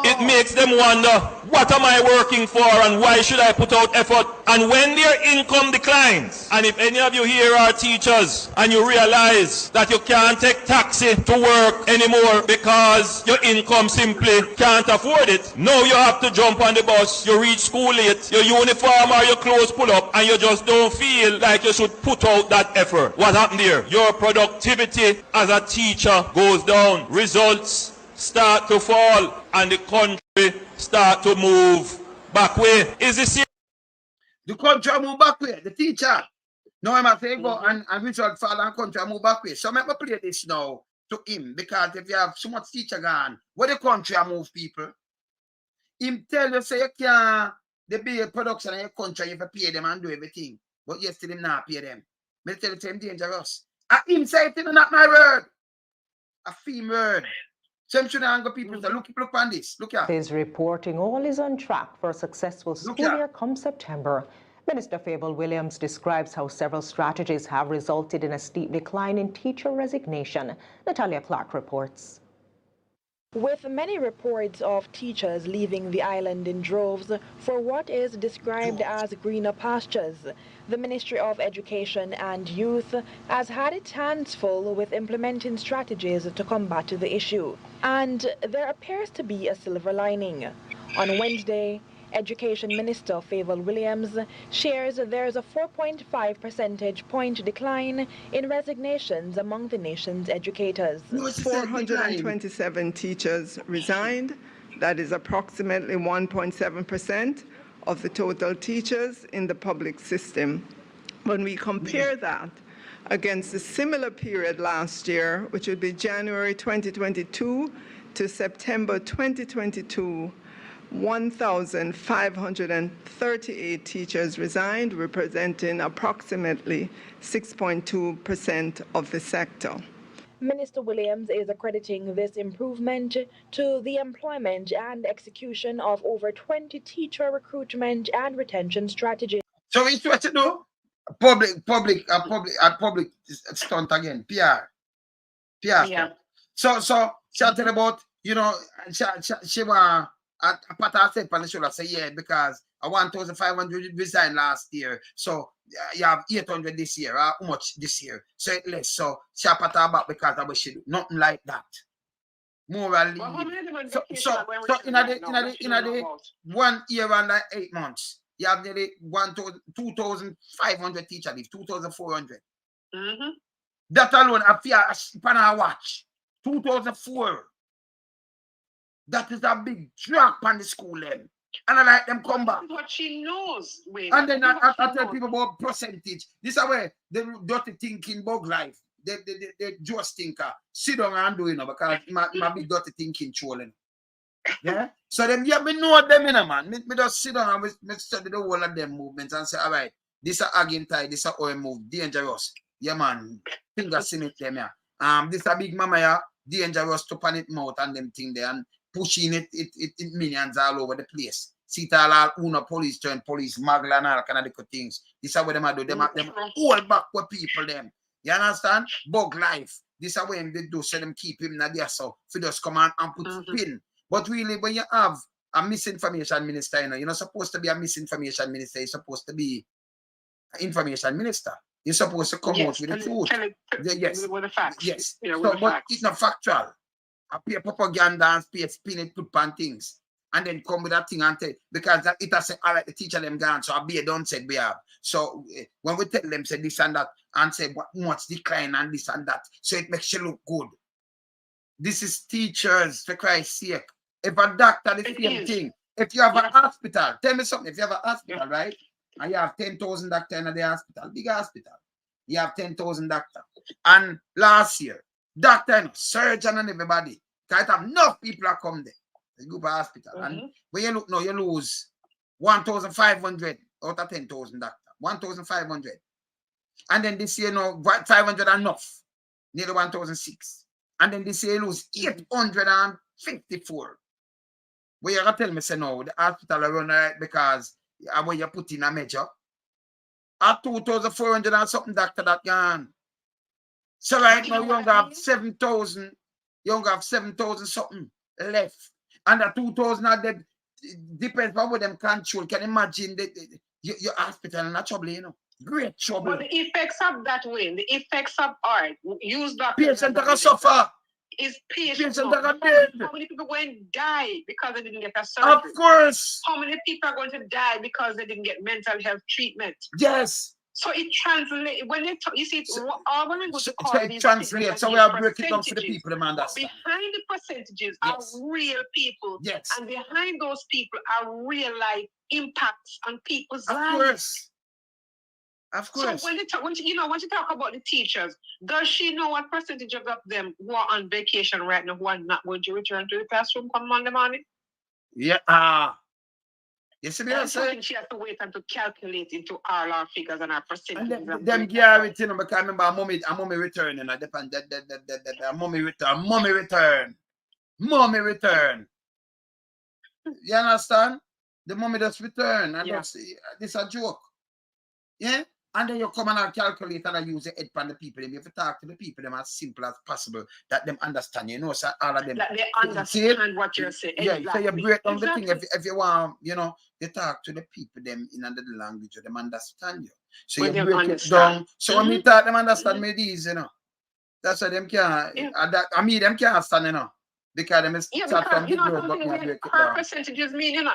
It makes them wonder, what am I working for and why should I put out effort? And when their income declines, and if any of you here are teachers and you realize that you can't take taxi to work anymore because your income simply can't afford it, now you have to jump on the bus, you reach school late, your uniform or your clothes pull up, and you just don't feel like you should put out that effort. What happened there? Your productivity as a teacher goes down. Results start to fall, and the country start to move back way. Is this it? The country move back way. The teacher. Now I'm saying go and result fall and country move back way. So let me play this now to him, because if you have so much teacher gone, where the country move people, him tell you say you can't the big production in your country, you have to pay them and do everything. But you still not pay them. Me tell you it's dangerous. Him say it not my word. A female word. People look on this. Look at is reporting all is on track for a successful school year come September. Minister Fable Williams describes how several strategies have resulted in a steep decline in teacher resignation. Natalia Clark reports. With many reports of teachers leaving the island in droves for what is described as greener pastures, the Ministry of Education and Youth has had its hands full with implementing strategies to combat the issue. And there appears to be a silver lining. On Wednesday, Education Minister Fable Williams shares there's a 4.5 percentage point decline in resignations among the nation's educators. 427 teachers resigned. That is approximately 1.7% of the total teachers in the public system. When we compare that against the similar period last year, which would be January 2022 to September 2022, 1,538 teachers resigned, representing approximately 6.2% of the sector. Minister Williams is accrediting this improvement to the employment and execution of over 20 teacher recruitment and retention strategies. So it's what to do? Public stunt again. PR. Yeah. So she tell about, you know, she was a part of step on the shoulder say, yeah, because 1,500 resigned last year. So you have 800 this year. How much this year? So it less. So she pat her back because of what she do. Nothing like that. Morally. So in the 1 year and like 8 months, you have nearly 2,500 teacher leave, 2,400. That alone, a fear pan a watch. 2,004. That is a big drop on the school then. And I like them come back. What she knows. And then I tell people about percentage. This is where the dirty thinking bug life. The just thinker. Sit down and do it, because it might be dirty thinking trolling. Yeah? So them, yeah, me know them, man. Me just sit down and me study the whole of them movements and say, all right, this is Argentine, this is oil move, dangerous. Yeah, man. Fingers in it, them, yeah. This is a big mama, yeah, dangerous to pan it mouth and them thing there, and pushing it millions all over the place. See it all Uno police, turn police, Magla and all kind of things. This is what them do. Them hold back with people them. You understand? Bug life. This is what they do, so them keep him in there, so for just come and put spin. But really, when you have a misinformation minister, you know, you're not supposed to be a misinformation minister, you're supposed to be an information minister. You're supposed to come out with the truth. Yes. With the facts. Yes. You know, so, but it's not factual. I pay propaganda and spin it, put on things. And then come with that thing and tell, because it has said, all right, the teacher them gone, so I be don't said we have. So when we tell them say this and that, and say what much decline and this and that. So it makes you look good. This is teachers, for Christ's sake. If a doctor, the same thing. If you have a hospital, tell me something. If you have a hospital, right? And you have 10,000 doctors in the hospital, big hospital. You have 10,000 doctors. And last year, doctor, surgeon and everybody, can't have enough people that come there. They go to hospital. And when you look now, you lose 1,500 out of 10,000 doctors. 1,500. And then this year, no, 500 enough. Nearly 1,006. And then this year, you lose 854. Where you going to tell me, say, no, the hospital are run right because when you put in a measure, at 2,400 and something doctor that gone. So right now, you only have 7,000, you only have 7,000 something left. And the 2,000 are dead. Depends on what them control. Can you imagine your hospital in a trouble, you know? Great trouble. But the effects of that way, the effects of art, use that. Patients that can suffer. Is patients. That are dead. How many people going to die because they didn't get a surgery? Of course. How many people are going to die because they didn't get mental health treatment? Yes. So it translates when they talk, you see, all when we go to call so these translates. So we are breaking down for the people to understand. Behind the percentages are real people. Yes. And behind those people are real life impacts on people's lives. Of course. Of course. So when you talk about the teachers, does she know what percentage of them who are on vacation right now who are not going to return to the classroom come Monday morning? Yeah. Yes, she has to wait and to calculate into all our figures and our percentages. And them guarantee, you know, because I remember a mommy return, and I depend mommy return. You understand? The mommy just return, and this is a joke. Yeah. And then you come and calculate and use the head from the people. You have to talk to the people them as simple as possible that them understand. You know, so all of them. That they understand what you're saying. Yeah, exactly. so you break down the thing. If you want, you know, you talk to the people them in another language, them understand you. So when you break it down. So when me talk, them understand me these, you know. That's why them can't. I mean, them can't understand, you know. Because them is start from the growth, but me break it down. Her percentages mean, you know,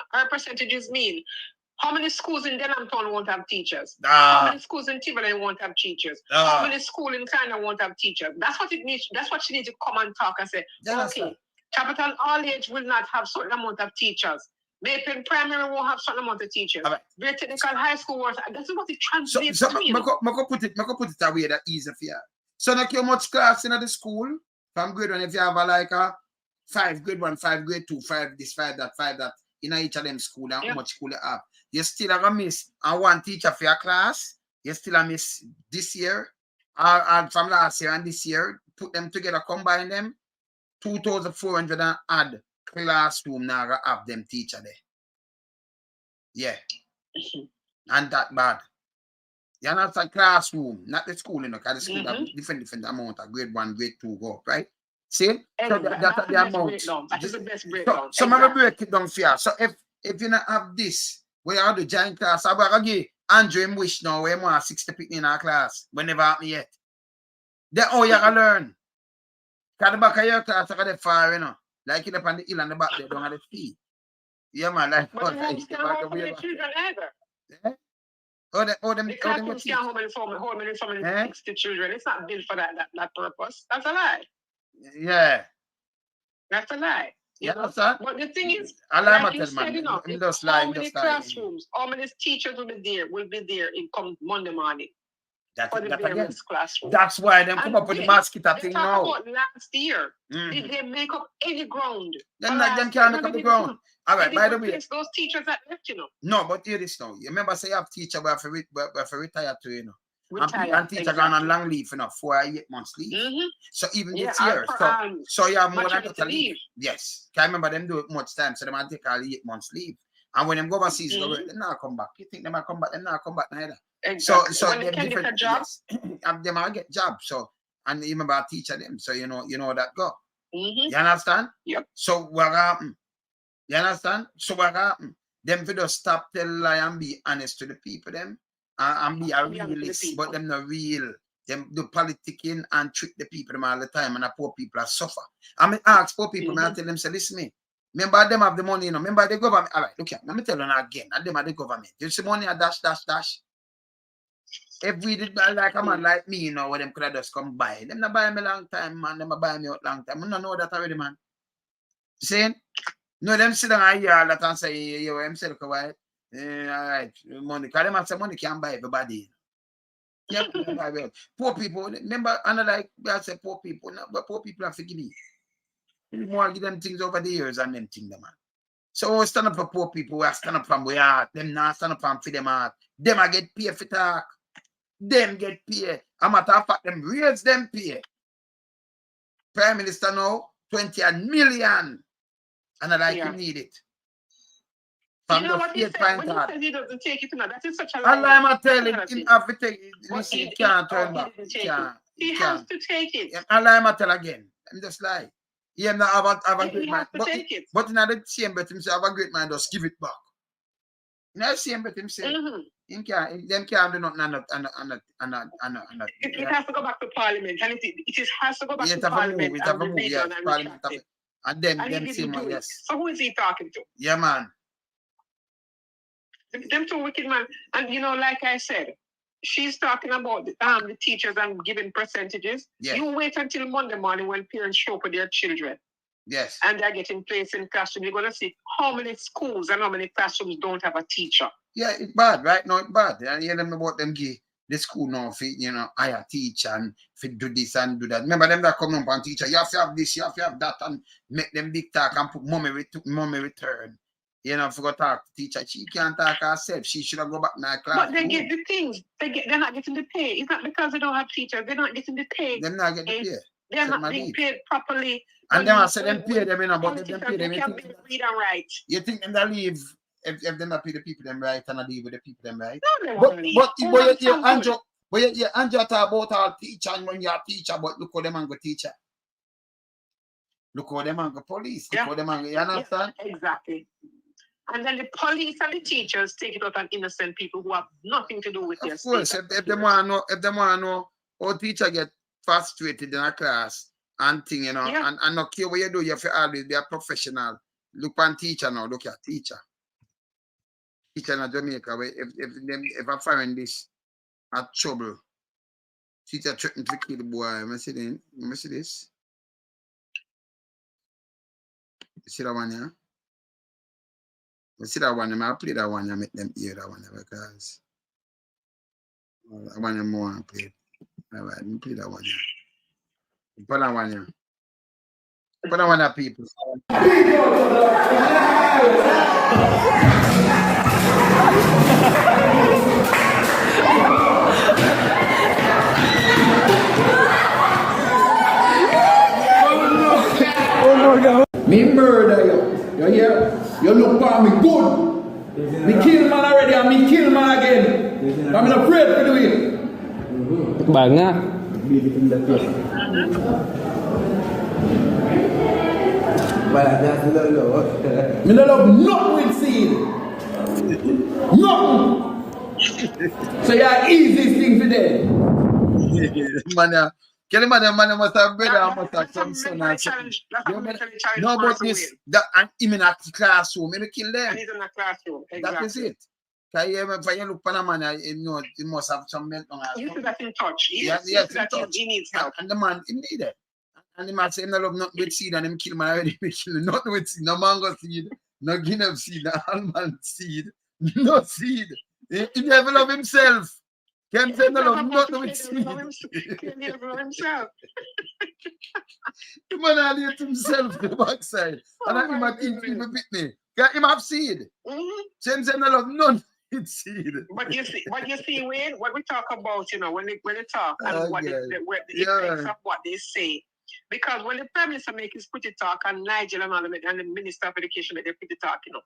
how many schools in Denhamton won't have teachers? How many schools in Tivoli won't have teachers? How many schools in China won't have teachers? That's what it needs. That's what she needs to come and talk and say, okay, Capital All Age will not have certain amount of teachers. Maple Primary won't have certain amount of teachers. Great Technical High School won't. That's what it translates to. I put it away that easy for you. So like how much class in the school from grade 1 if you have like a 5 grade 1, 5 grade 2, 5 this, 5 that, 5 that in each of them school and how much school you have. You still have a miss and one teacher for your class. You still have miss this year and from last year and this year. Put them together, combine them. 2,400 and add classroom now have them teacher there. Yeah. And that bad. You know, it's a classroom, not the school, you know, because the school have different amount of grade 1, grade 2 go, right? See? So that's the amount. That is the best breakdown. So I'm break it down for you. So if you not have this, we have the giant class, I'm going to give Andrew him wish now, we want 60 people in our class, but never happen yet. Then how you going to learn? Because the back of your class, I got far, you know. Like it up on the hill and the back there, don't have the feet. Yeah, man. Like, but the homes can't hold many children either. Yeah? The classrooms can't hold many 60 children. It's not built for that purpose. That's a lie. Yeah. That's a lie. You know, sir? But the thing is, like you said, you know, how many classrooms, how many teachers will be there in come Monday morning. Classroom. That's why them come up with the mosquito thing now. About last year, did they make up any ground? Them can't make up the ground. All right, by the way. Those teachers that left, you know. No, but hear this now. You remember say you have teacher who have to retire to, you know. Retire, and teacher gone on long leave, you know, 4 or 8 months leave. So even this year, so you have more than that leave. Yes. Can't remember them do it much time, so they might take all 8 months leave. And when them go overseas, they not come back. You think they might come back? They not come back neither. Exactly. So when they can get a job, they might get jobs. So and you remember I teach them, so you know that go. You understand? Yep. So what happened? You understand? So what happened? Them for just stop tell lie and be honest to the people them and be a realist, but them not real. Them do politicking and trick the people them all the time, and the poor people are suffer. I mean, ask poor people, I tell them, say, listen me. Remember them have the money, you know. Remember the government. All right, look here. Let me tell you again. And them have the government. You see money a dash. if we did like a man like me, you know, where them could have just come buy. Them not buy me long time, man. Them buy me out long time. I don't know that already, man. You saying? No, them sit down a year that and say, yo, I'm saying, all right, money. Because them have some money can buy everybody. Yeah, poor people. Remember, and like I said, poor people. No, but poor people have to give me. More give them things over the years and them things, man. So we stand up for poor people. We stand up from where heart. Them not stand up for them heart. Them I get paid for talk. Them get paid. A matter of fact, them raise them pay. Prime Minister now, 20 million. And I like you need it. You know what he said? When he says he doesn't take it, that is such a lie. Allah, I'm telling him, have to take it. Listen, he can't turn back. He has to take it. Allah, I'm tell again. I'm just like, he have a great mind. But in the same breath, him say, have a great mind, just give it back. In the same breath, him say, them can't do nothing. It has to go back to Parliament, and it has to go back to Parliament. And them same one, yes. So who is he talking to? Yeah, man. Them two wicked man. And you know, like I said, she's talking about the teachers and giving percentages. Yes. You wait until Monday morning when parents show up with their children. Yes. And they're getting placed in classroom. You're gonna see how many schools and how many classrooms don't have a teacher. Yeah, it's bad, right? No, it's bad. And you hear them about them give the school now for, you know, hire teacher and for do this and do that. Remember them that come up and teacher, you have to have this, you have to have that, and make them big talk and put mommy return. You know, forgot to talk to teacher. She can't talk herself. She should have go back in her class. But they get the things. They're not getting the pay. It's not because they don't have teachers. They're not getting the pay. They're not getting the pay. They're not being paid properly. And then I said them pay them, you know, but them pay them. You can't read and write. You think them that leave if they not pay the people them right and I leave with the people them right? No, they won't leave. But Andrew talk about all teacher and when you're a teacher, but look how them and go teacher. Look how them and go police. Look how them and go, you understand? Yeah, exactly. And then the police and the teachers take it out on innocent people who have nothing to do with their state. Of course, if they want to know how teacher get frustrated in a class and thing, you know, and not care what you do, you have to always be a professional. Look on teacher now, look at teacher. Teacher in Jamaica, if I find this at trouble, teacher threatened to kill the boy. Let me see this. You see that one, yeah? You see that one, I play that one, I make them hear that one because I want them more and play. All right, let me play that one, yeah. Put that one, yeah. Put that one, people. Me murder you. You hear? You look for me good. Me kill man already and me kill man again. I'm not afraid to do it. Banyak. Me don't love nothing with seed. Nothing. So you're easiest thing for them. Man, Kelly man must have brother, must have some son and something. No, but this, that, and him in a classroom, maybe kill them. And he's in a classroom, exactly. That is it. Because you look at a man, you know, he must have some mental health. You see that in touch. Yes, he needs help. And the man, he need it. And the man say, him not love nothing with seed, and him kill man already, he kill nothing with seed, no mango seed, no guinea seed, no almond seed, no seed. He never love himself. Can't say no love nothing with seed. He never love himself. The man always himself to the backside. And I him think people beat me. Can him have seed? Same say no love none with seed. But you see, Wayne, what we talk about, you know, when they talk and what the effects of what they say. Because when the Prime Minister make his pretty talk and Nigel and all of it, and the Minister of Education make their pretty talk, you know,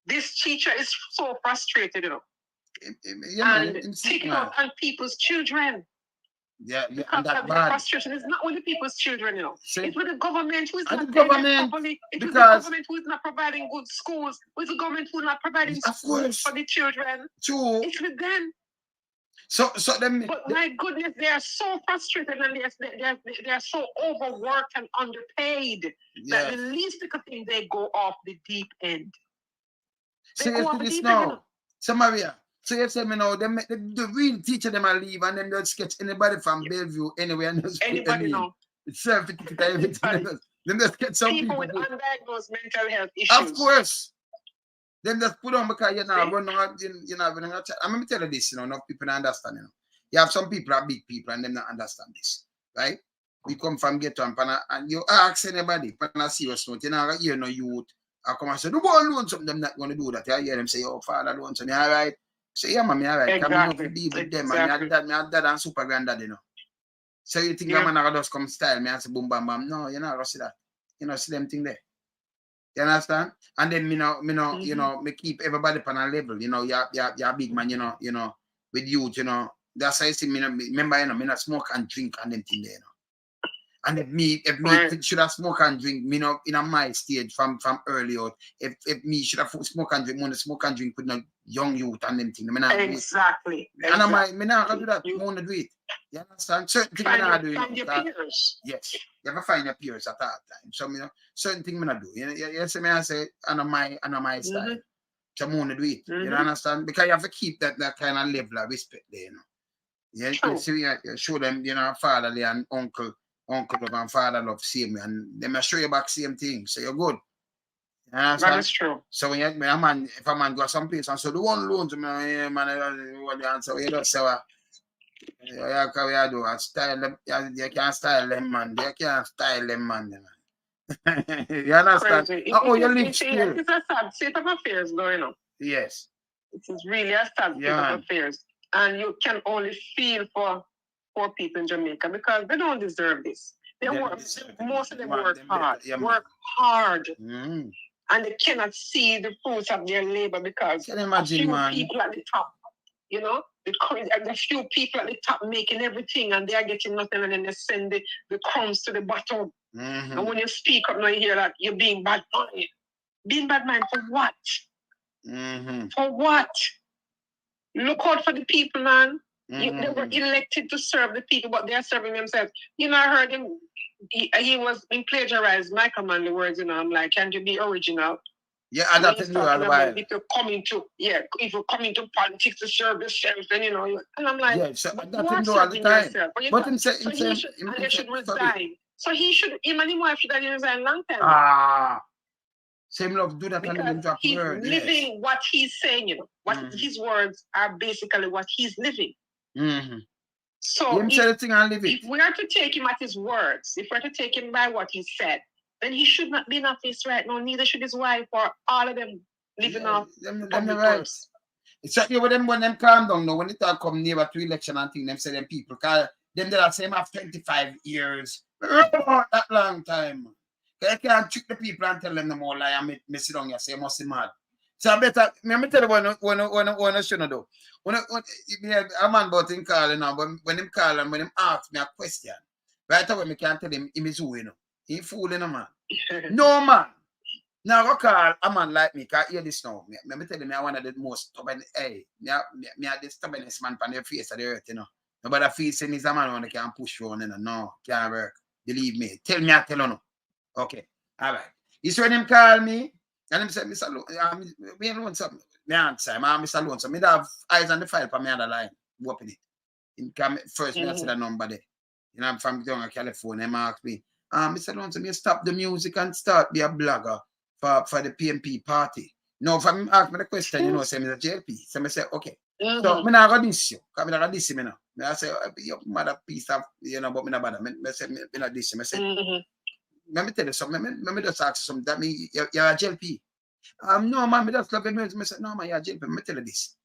this teacher is so frustrated, you know. And taking out on people's children. Yeah, because and that the bad. Frustration is not only people's children, you know. It's with the government who is not properly. It's with the government who is not providing good schools. With the government who is not providing schools for the children. True. It's with them. So them. But my goodness, they are so frustrated and they are so overworked and underpaid that the least little thing they go off the deep end. Seriously, this now. So Maria, So you say me now, the real teacher them will leave and then they'll sketch anybody from Bellevue anywhere and just put them in. It's certificate and everything. Then just get some people with undiagnosed mental health issues. Of course. Then just put on because you're not running out, you're not running out. I'm going to tell you this, enough people don't understand, You have some people are big people and them not understand this, right? We come from ghetto and you ask anybody, but I see what's not, you know youth. I come and say, no one loan something, them not going to do that. I hear them say, oh, father loan something, all right? Say, yeah, mommy, all right. Exactly. Come in deal with them. And my dad and super granddad, So you think I'm going to just come style me and say, boom, bam, bam. No, you're not going to see that. You know, see them thing there. You understand? And then, you know, me keep everybody on a level. You know, you're a big man, you know, with youth, That's how I see me, remember, me not smoke and drink and them thing there, And if me should have smoke and drink, in my stage from early out, if me should have smoke and drink, smoke and drink with no young youth and them thing. Exactly. And I'm not going to do that. You want to do it. You understand? Certain things I do. Find your peers. Yes. You have to find your peers at that time. So, certain things I do. You see me, I say, on my style. So, I want to do it. You understand? Because you have to keep that kind of level of respect there, Yeah, you see, you show them, fatherly and uncle love and father love same, and they may show you back same thing. So you're good. That is true. So when if a man go someplace and so the one loan to me, man, what the answer you just say, you do a style them, you can't style them, man. You can't style them, man. You understand? You live still. It's a sad state of affairs going on. Yes. It is really a sad state of affairs. And you can only feel for poor people in Jamaica because they don't deserve this. Most of them work hard. And they cannot see the fruits of their labor because can you imagine, a few people at the top, the few people at the top making everything and they are getting nothing and then they send the crumbs to the bottom. And when you speak up now you hear that you're being bad mind. Being bad mind for what? For what? Look out for the people, man. They were elected to serve the people, but they are serving themselves. I heard him. He was being plagiarized. My command the words, I'm like, can you be original? Yeah, and that's if you're coming to politics to serve yourself, then and I'm like, you are serving yourself. But they should resign. So him and his wife should have resigned long time. Same love do that because and drop he's word. Living what he's saying, what his words are basically what he's living. So if we are to take him at his words, if we're to take him by what he said, then he should not be in office right now. Neither should his wife or all of them living off. Them right. It's like when them calm down now, when it all come near to election and things, them say them people, because them they are same after 25 years. That long time. I can't trick the people and tell them the more lie and me sit down and say, must be mad. So I better, let me tell you what I shouldn't do. When a man about him calling now, when him call and when him ask me a question, right away, I can't tell him is who, He fooling a man. No, man. Now, I call a man like me, because hear this now. Let me tell you, I'm one of the most stubborn, me the stubbornest man on the face of the earth, Nobody feels saying he's a man who can push you on, No, can't work. Believe me. Tell me, I tell you no. Okay, all right. He's when him call me, and him say, Mr. We don't want something. Me answer him, Mr. Lonesome. Me have eyes on the file for me on the line. Open it. Him come first, me see the number there. I'm from down California. Him ask me, Mr. Lonesome, you stop the music and start be a blogger for the PMP party. No, if him ask me the question, say me the JLP. So me say, okay. So me not gonna diss you. Because me not gonna diss you, Me I say, you mother piece of, but me not bother. Me say, me not diss you. Me say, let me tell you something. Let me just ask you something. That means you're a JLP. No, man, me just love him. I said, no, man, you're a JLP. Let me tell you this.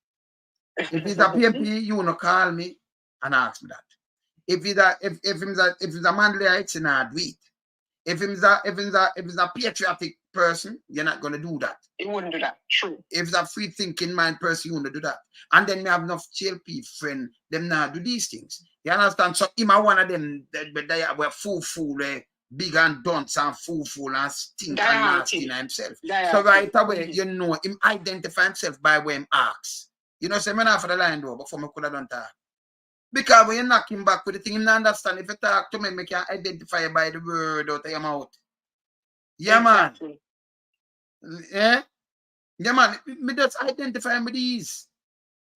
If it's a PMP, you wanna call me and ask me that. If it's a manly it's not do it. If it's a patriotic person, you're not gonna do that. You wouldn't do that. True. If it's a free thinking mind person, you wouldn't do that. And then we have enough JLP friend, them not do these things. You understand? So him are one of them that they were fool, big and dunce and fool and stink and nasty in himself. So right away, him identify himself by where him asks. Say me not for the line though, before me could have done that. Because when you knock him back with the thing, him not understand. If you talk to me, I can identify by the word out of your mouth. Yeah, exactly. Man. Yeah? Yeah, man. Me just identify him with these.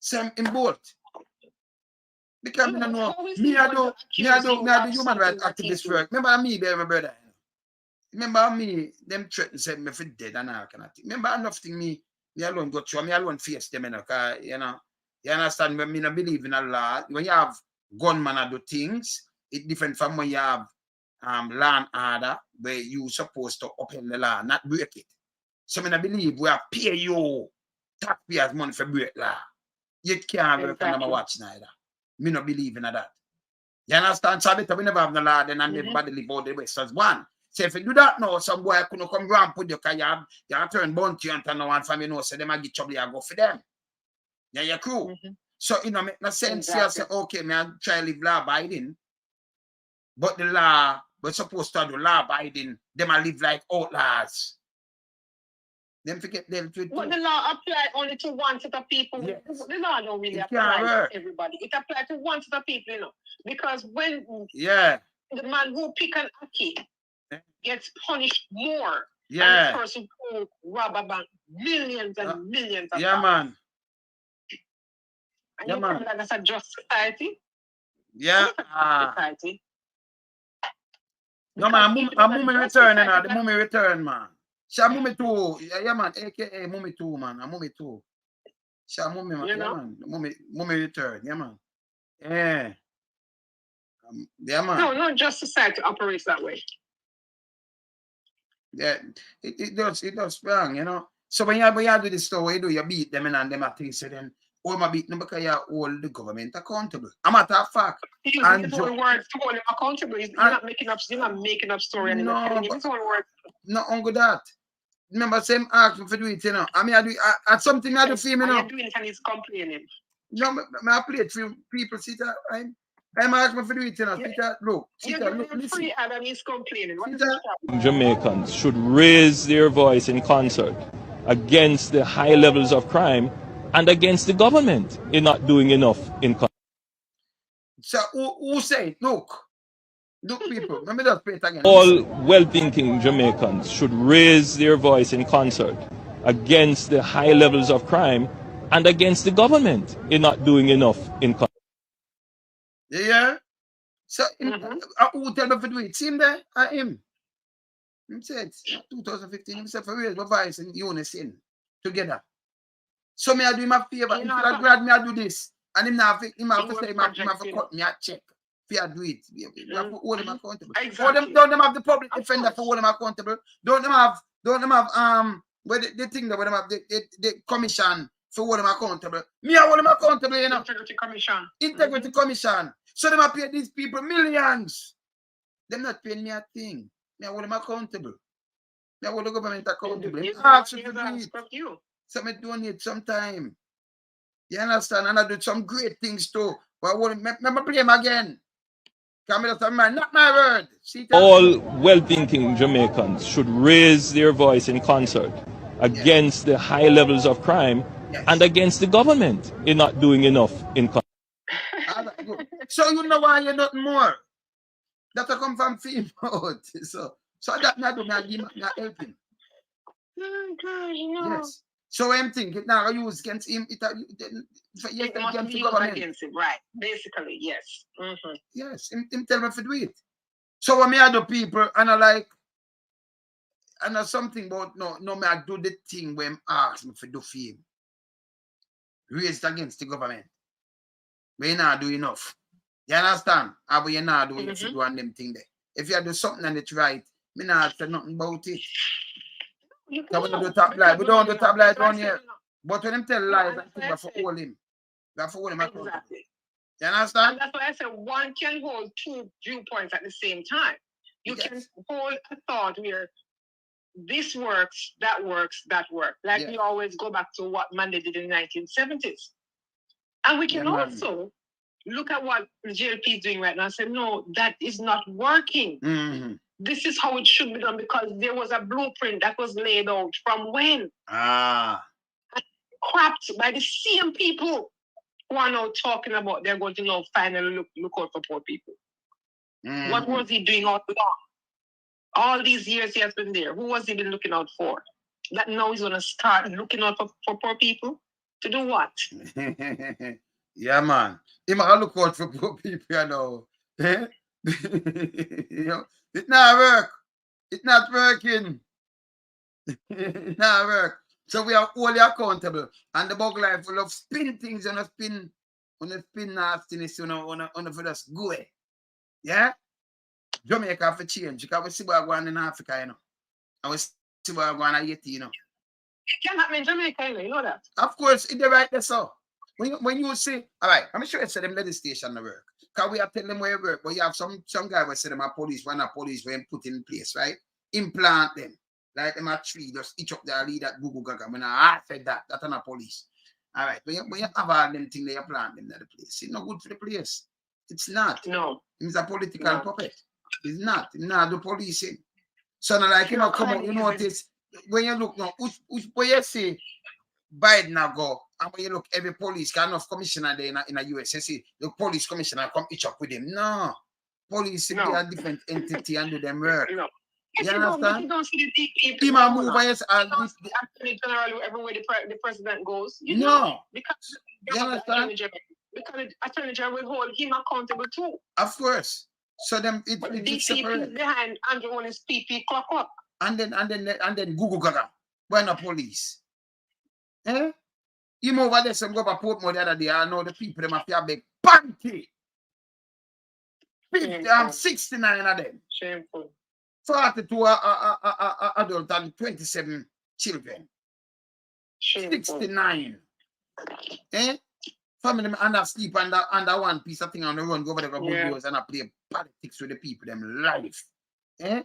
Same in both. Because I know, me I do human rights activist work. Remember me, there, my brother. Remember me, them threaten said me for dead and all kind of thing. Remember enough thing me alone go through, me alone face them, you know, you understand, when me not believe in a law. When you have gunman that do things, it's different from when you have law and order, where you supposed to uphold the law, not break it. So me not believe we have pay you taxpayers money for break law. You can't work on my watch neither. Me not believe in that. You understand? So better we never have no law then and everybody live out the West as one. So if you do that now, some boy couldn't come around put your car, you have turn bounty and turn one family know, so they might get trouble, you go for them. Yeah, your crew. So, you know, make no sense. You say, okay, me I try to live law abiding, but the law, we're supposed to do law abiding, them I live like outlaws. Them forget them to But the law apply only to one set of people. Yes. The law don't really apply to everybody. It applies to one set of people, you know. Because when the man who pick an aki gets punished more than the person who rob a bank millions and millions of dollars. Man. And you man. think that's a just society? Yeah. Society. No, man, I'm moving return, the mummy return, man. Sha mummy too. Yeah, man. AKA mummy too, man. I'm mummy too. Sha mummy, man. Yeah, man. Mummy return. Yeah, man. Yeah. Yeah, man. No, not just society operates that way. Yeah, it does wrong, you know. So when you do this stuff, you beat them and them at things, so then all my beat them because you hold the government accountable. A matter of fact. You use the whole words to hold them accountable. You're not making up story and telling him whole word. Not only that. Remember, same ask me for do it, you know. I mean, I do at something I do for him, you know. You're doing it and he's complaining. No, I play it for people, see that, right? I'm asking for do it, you know. Look, listen. And he's complaining. Jamaicans should raise their voice in concert against the high levels of crime and against the government in not doing enough in concert. So who say, look, people, let me just play it again. All well-thinking Jamaicans should raise their voice in concert against the high levels of crime and against the government in not doing enough in concert. Yeah. So who tell me to do it? See him there? Him. He said 2015. He said for real, my voice in unison together. So me I do him a favor. If I glad me I do this, and him have to say him have to cut me a check. If I do it, you have to hold him accountable. Exactly. Don't them have the public defender for hold him accountable? Don't them have where the thing that them have the commission for hold him accountable? Me I hold him accountable, you know. Integrity Commission. So them pay these people millions. Them not paying me a thing. Me I hold them accountable. Me I hold the government accountable. Ask you to do it. So me donate some time. You understand? And I do some great things too. But I want to play him again. Not my word. All well-thinking Jamaicans should raise their voice in concert against the high levels of crime and against the government in not doing enough in concert. So you know why you're nothing more. That I come from field out. So that me I do me help him. Oh gosh, no. Yes. So I'm thinking now I use against him. It must be used against him, right? Basically, yes. Yes, him tell me to do it. So when me I do people and I know something about no me I do the thing when him ask me to do for him. Raised against the government. We not do enough. You understand? How you not do enough to do on them thing there. If you do something and it's right, me not say nothing about it. We don't do top lie. We don't do top lie down here. But when him tell lies, I think we have to hold him. We have to hold him accountable. Exactly. You understand? And that's why I said one can hold two viewpoints at the same time. You can hold a thought where this works, that works, that works. Like we always go back to what Monday did in the 1970s. And we can also look at what the JLP is doing right now and say, no, that is not working. This is how it should be done because there was a blueprint that was laid out from when? Crapped by the same people who are now talking about they're going to now finally look out for poor people. What was he doing all along? All these years he has been there. Who was he been looking out for? That now he's going to start looking out for poor people? To do what? Yeah, man. Him a look out for poor people, you know. Eh? You know, it not work. It's not working. It not work. So we are only accountable. And the bug life will of spin things on a spin nastiness, you know, on a for just go away. Yeah? Jamaica have to change because we see what going in Africa, you know. And we see what going on Haiti, you know. It cannot be in Jamaica, you know that. Of course, it's the right there, so. When you say, all right, I'm sure it's them legislation to work. Because we are telling them where it work, but you have some guy will say them a police, when a police when put in place, right? Implant them. Like them a tree, just each up their lead at Google Gaga. When I said that's not a police. All right, when you have all them things, they plant them at the place. It's not good for the place. It's not. No. It's a political puppet. It's not. It's not the policing. So now like, you know, come out, you notice, when you look now, which where you see Biden now go, and when you look, every police, got enough commissioner there in the US, you see, the police commissioner come each up with him. No. Police be a different entity and do them work. No. You understand? You don't see the people. Him a move, yes, the Attorney General, everywhere the president goes. You no. know, because you understand? Because the Attorney General will hold him accountable too. Of course. So them it's DCP behind Andrew Holness PP clock up. And then Google Gaga. When a police. Eh? Him over there, some go to Portmore the other day. I know the people them have to big panty. 69 of them. Shameful. 42 adults and 27 children. Shameful. 69. Eh? Family under sleep under one piece of thing on the run, go over there, go bulldoze and I play politics with the people, them life. Eh?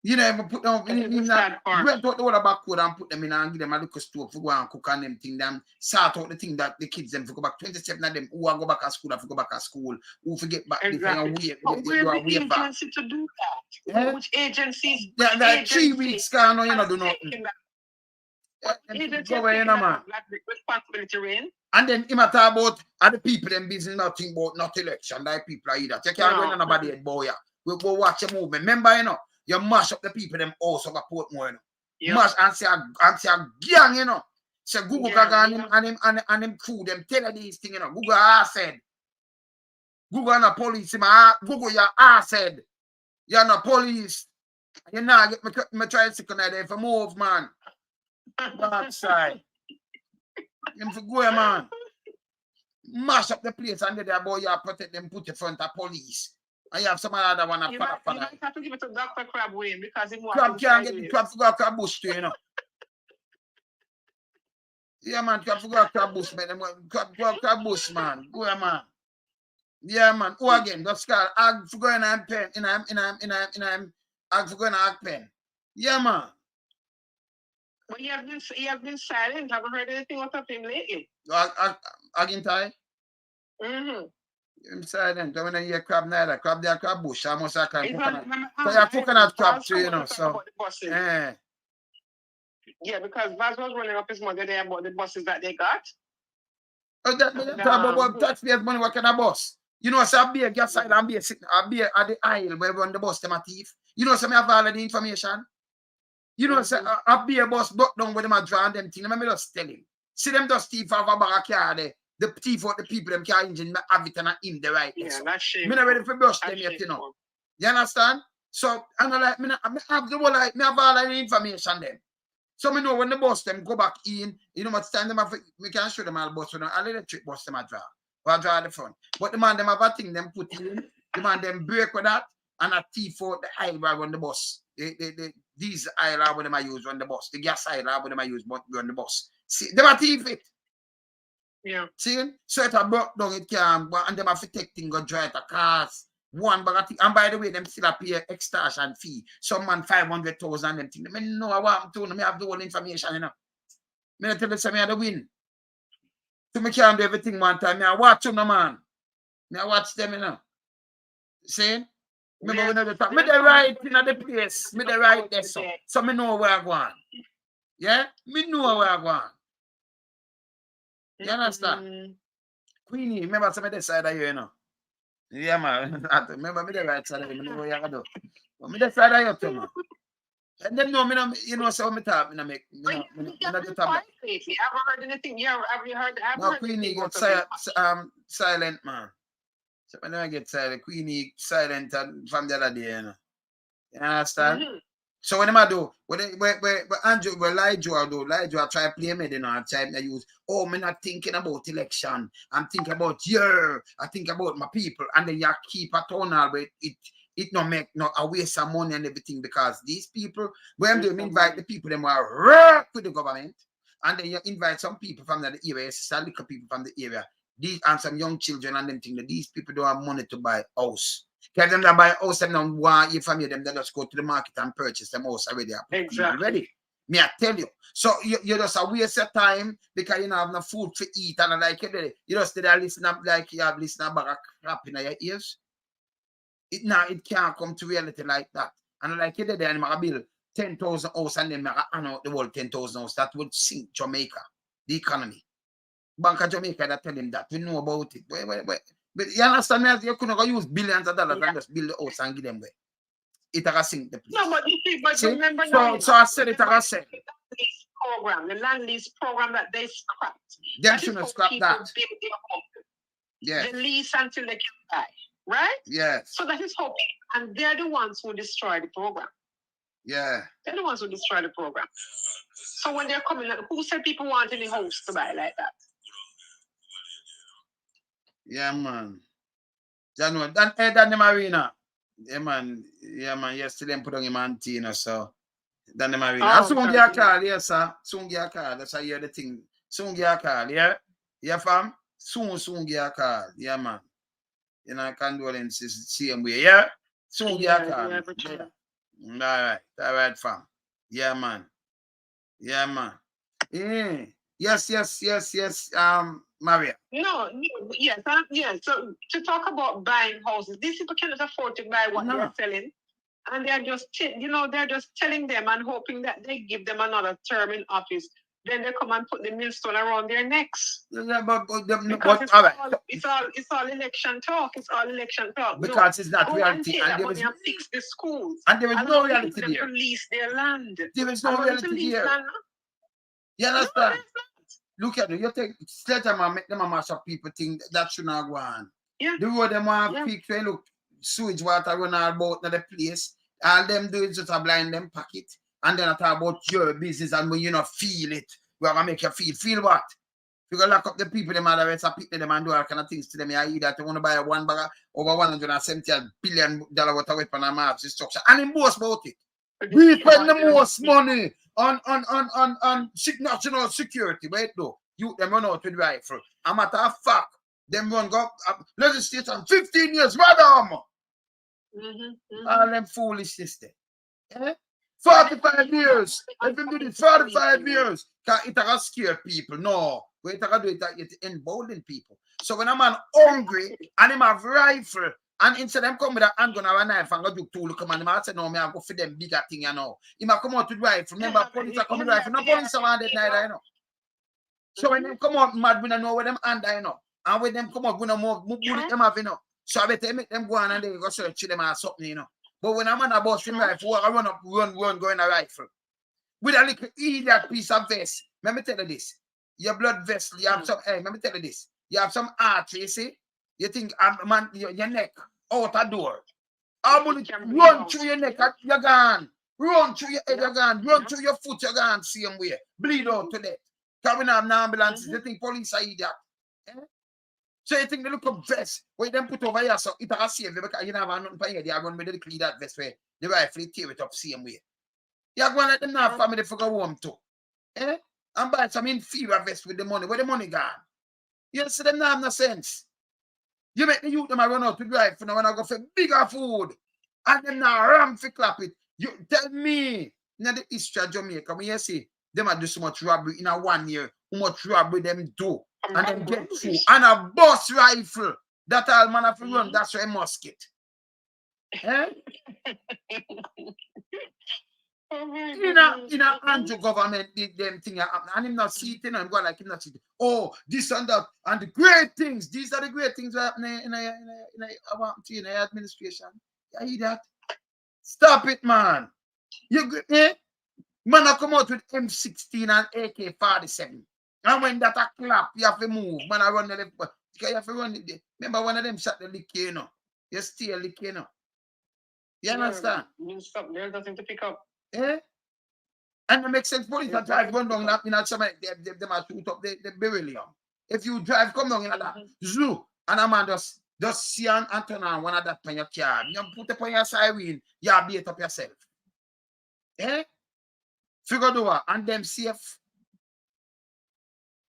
You know, put them in that bread out the water backward and put them in and give them a little stove for go and cook and them thing, them sort out the thing that the kids them for go back. 27 of them who go back to school, have go back to school, who forget back exactly. Where the agency to do that? Eh? Which agencies? Yeah, like 3 weeks, can you know, do nothing. Agency man. Responsibility reign. And then him talk about other people them business nothing about not election, like people are either. You can't go in nobody head, boy. We go watch a movement. Remember, you know, you mash up the people them also got Portmore, you know. Mash and say a gang, you know. Say Google Gaga and him crew them tell these things, you know. Google said. Google and the police, Google your said. You're not police. You know, get me tricycle there if I move, man. Backside. Them for go, man. Mash up the place and there, boy, you protect them, put in front of police. And you have some other one. You might have to give it to Dr. Crab Wayne because he wants Crab can't get the crab to go to Crab Bush too, you know. Yeah, man, crab to go to Crab Bush, man. Crab Bush, man. Go, man. Yeah, man. Who again? Just call. Ag for going on pen. Ag for going on pen. Yeah, man. But he has been silent. Haven't heard anything out of him lately. Again, Ty? I'm silent. Don't hear crab neither. Crab there, crab bush. I must have coconut. So you're coconut crab too, you know. So, yeah, because Vaz was running up his mother there about the buses that they got. Oh, that talk about taxpayers' money. What kind of bus? You know, so I'll be a gas side and I'll be at the aisle where we run the bus to my thief. You know, so I have all of the information. You know, so I'll be a bus broke down with them and draw them things. Let me just tell him. See them just thief have a bag of car there. The thief out the people, them car engine, have it and in the right. Yeah, that's shame. I'm not ready for brush them yet, you know. You understand? So, I'm like, I have the whole, like, I have all of the information then. So, I know when the bus them go back in, you know what time them have, we can show them all bus, you know, all electric bus them a draw. Or draw the front. But the man them have a thing them put in, the man them break with that, and a thief out the aisle where run the bus. These aisle are what them I use on the bus. The gas aisle are what them I use on the bus. See, them a thief it. Yeah. See? So it a broke down, it can, and them have to take things, go drive the cars. One bag of thing. And by the way, them still pay extortion fee. Some man 500,000 them thing. I know I want to know. I have the whole information, you know. I tell you something, I have the win. So I can't do everything one time. I watch them, man. I watch them, you know. See? Remember when I talk, me the right in the place. Me the right there, so I know where I go on. Yeah? Me know where I go on. You understand? Queenie, remember some of the side of you, you know. Yeah, man. Remember me the right side of you. I know what you do. But me the side of you too, man. And them know me, you know, so me talk, me make, you know, me not do talk. Lately, have you heard anything? Yeah, have you heard? No, Queenie get silent, man. So when I get silent, Queenie silent from the other day, you know. You understand? So what am I do? What Andrew, Liegel do? Liegel try play me, you know, and try to use, oh, me not thinking about election. I'm thinking about you. I think about my people. And then you keep a tonal where it no make no a waste of money and everything because these people, when they invite the people, them are work with the government. And then you invite some people from the area, some little people from the area. These and some young children and them think that these people don't have money to buy a house. Tell them that buy a house, them don't want your family, them they just go to the market and purchase them house already. Exactly. Ready. Me, I tell you. So you just a waste of time because you don't have no food to eat and like you just did listen up like you have listened about a crap in your ears. It can't come to reality like that. And like you did there, I build 10,000 house and then I know the whole 10,000 house that would sink Jamaica, the economy. Bank of Jamaica that tell him that. We know about it. But you understand me? You couldn't go use billions of dollars and just build the house and give them away. It has sink the place. No, but you see, but see? remember So I said it has said. The land lease program that they scrapped. Them shouldn't scrap that. Yeah. The lease until they can buy. Right? Yes. So that is how people, and they're the ones who destroy the program. Yeah. They're the ones who destroy the program. So when they're coming, who said people want any house to buy like that? Yeah, man. January. Dan the Marina. Yeah, man. Yesterday put on him Antina, so Dan the Marina. Oh, soon get a call, yes, sir. Soon get a call. That's how you hear the thing. Soon get a call, yeah? Yeah, fam? Soon get a call. Yeah, man. You know, condolences same way, yeah? Soon get a call. Yeah. All right, fam. Yeah, man. Yeah, man. Yeah. Yes, Maria. No, yes. So to talk about buying houses, these people cannot afford to buy what they're selling. And they're just, they're just telling them and hoping that they give them another term in office. Then they come and put the millstone around their necks. Yeah, but it's all election talk. It's all election talk. Because it's not reality. And there is fix the schools. And there is no reality there. To lease their land. There is no reality there. You understand? Look at it. You take sledgehammer, make them a mash up people think that should not go on. Yeah. The road them want to fix, look, sewage water run all about in the place. All them do is just a blind them pocket. And then I talk about your business and when you not feel it, we're gonna make you feel what? You gotta lock up the people, them other rest pick them and do all kind of things to them. I hear that you want to buy one bag over $170 billion worth of weapon and mass destruction. And he boast about it. We spend the most money on national security. Wait though. You them run out with rifle. A matter of fact, them run go legislation 15 years, madam. All them foolishness there. 45 years. If you do this 45 years, it has scare people. No. Wait, I do it embolden people. So when a man hungry and him have rifle, and instead of them come with a handgun or a knife and go do tool, come and I say, no, me I go for them bigger thing, you know. He might come out with rifle. Remember, police are coming with rifle. No police are on that neither, you know. So when them come out mad, we don't know where them hand, you know. And when them come out, we don't know bullet them have, you know. So I better make them go on and they go search them or something, you know. But when a man a bust him rifle, I run up, run, go in a rifle. With a little idiot piece of vest. Let me tell you this. Your blood vessel, you have some, hey, let me tell you this. You have some artery, you see? You think, man, your neck, out a door. A bullet run through your neck, you're gone. Run through your head, you're gone. Run through your foot, you're gone, same way. Bleed out to death. Because we don't have no ambulances. You think police are idiot. Eh? So you think they look up vest, where them put over here, so it has save you because you don't have nothing for you. They are going to clean that vest where the rifle tear it up same way. You're going to let them know family for go home too. Eh? And buy some inferior vest with the money. Where the money gone? You see them now have no sense. You make the youth them run out to drive for now when I go for bigger food. And them now ram for clap it. You tell me, now the history of Jamaica, when you see them do so much robbery in a 1 year, how much robbery them do. And then get through. And a bus rifle. That all man have to run, that's why musket. Eh? In a Andrew government did them thing happen. And him not see it, and go like him not see it. Oh, this and that. And the great things. These are the great things that happen in a administration. You hear that? Stop it, man. You get me? Man, I come out with M16 and AK-47. And when that a clap, you have to move. Man, I run the left. Because you have to run it. Remember, one of them shot the lick, you know. You still lick, you know. You understand? You stop there, nothing to pick up. Eh? And it makes sense. Police that drive run down that, you know, some they might shoot up the beryllium. If you drive, come down in that, zoo, and a man just see and turn on one of that on your car. You put it on your siren, you beat up yourself. Eh? Figure do what? And them safe.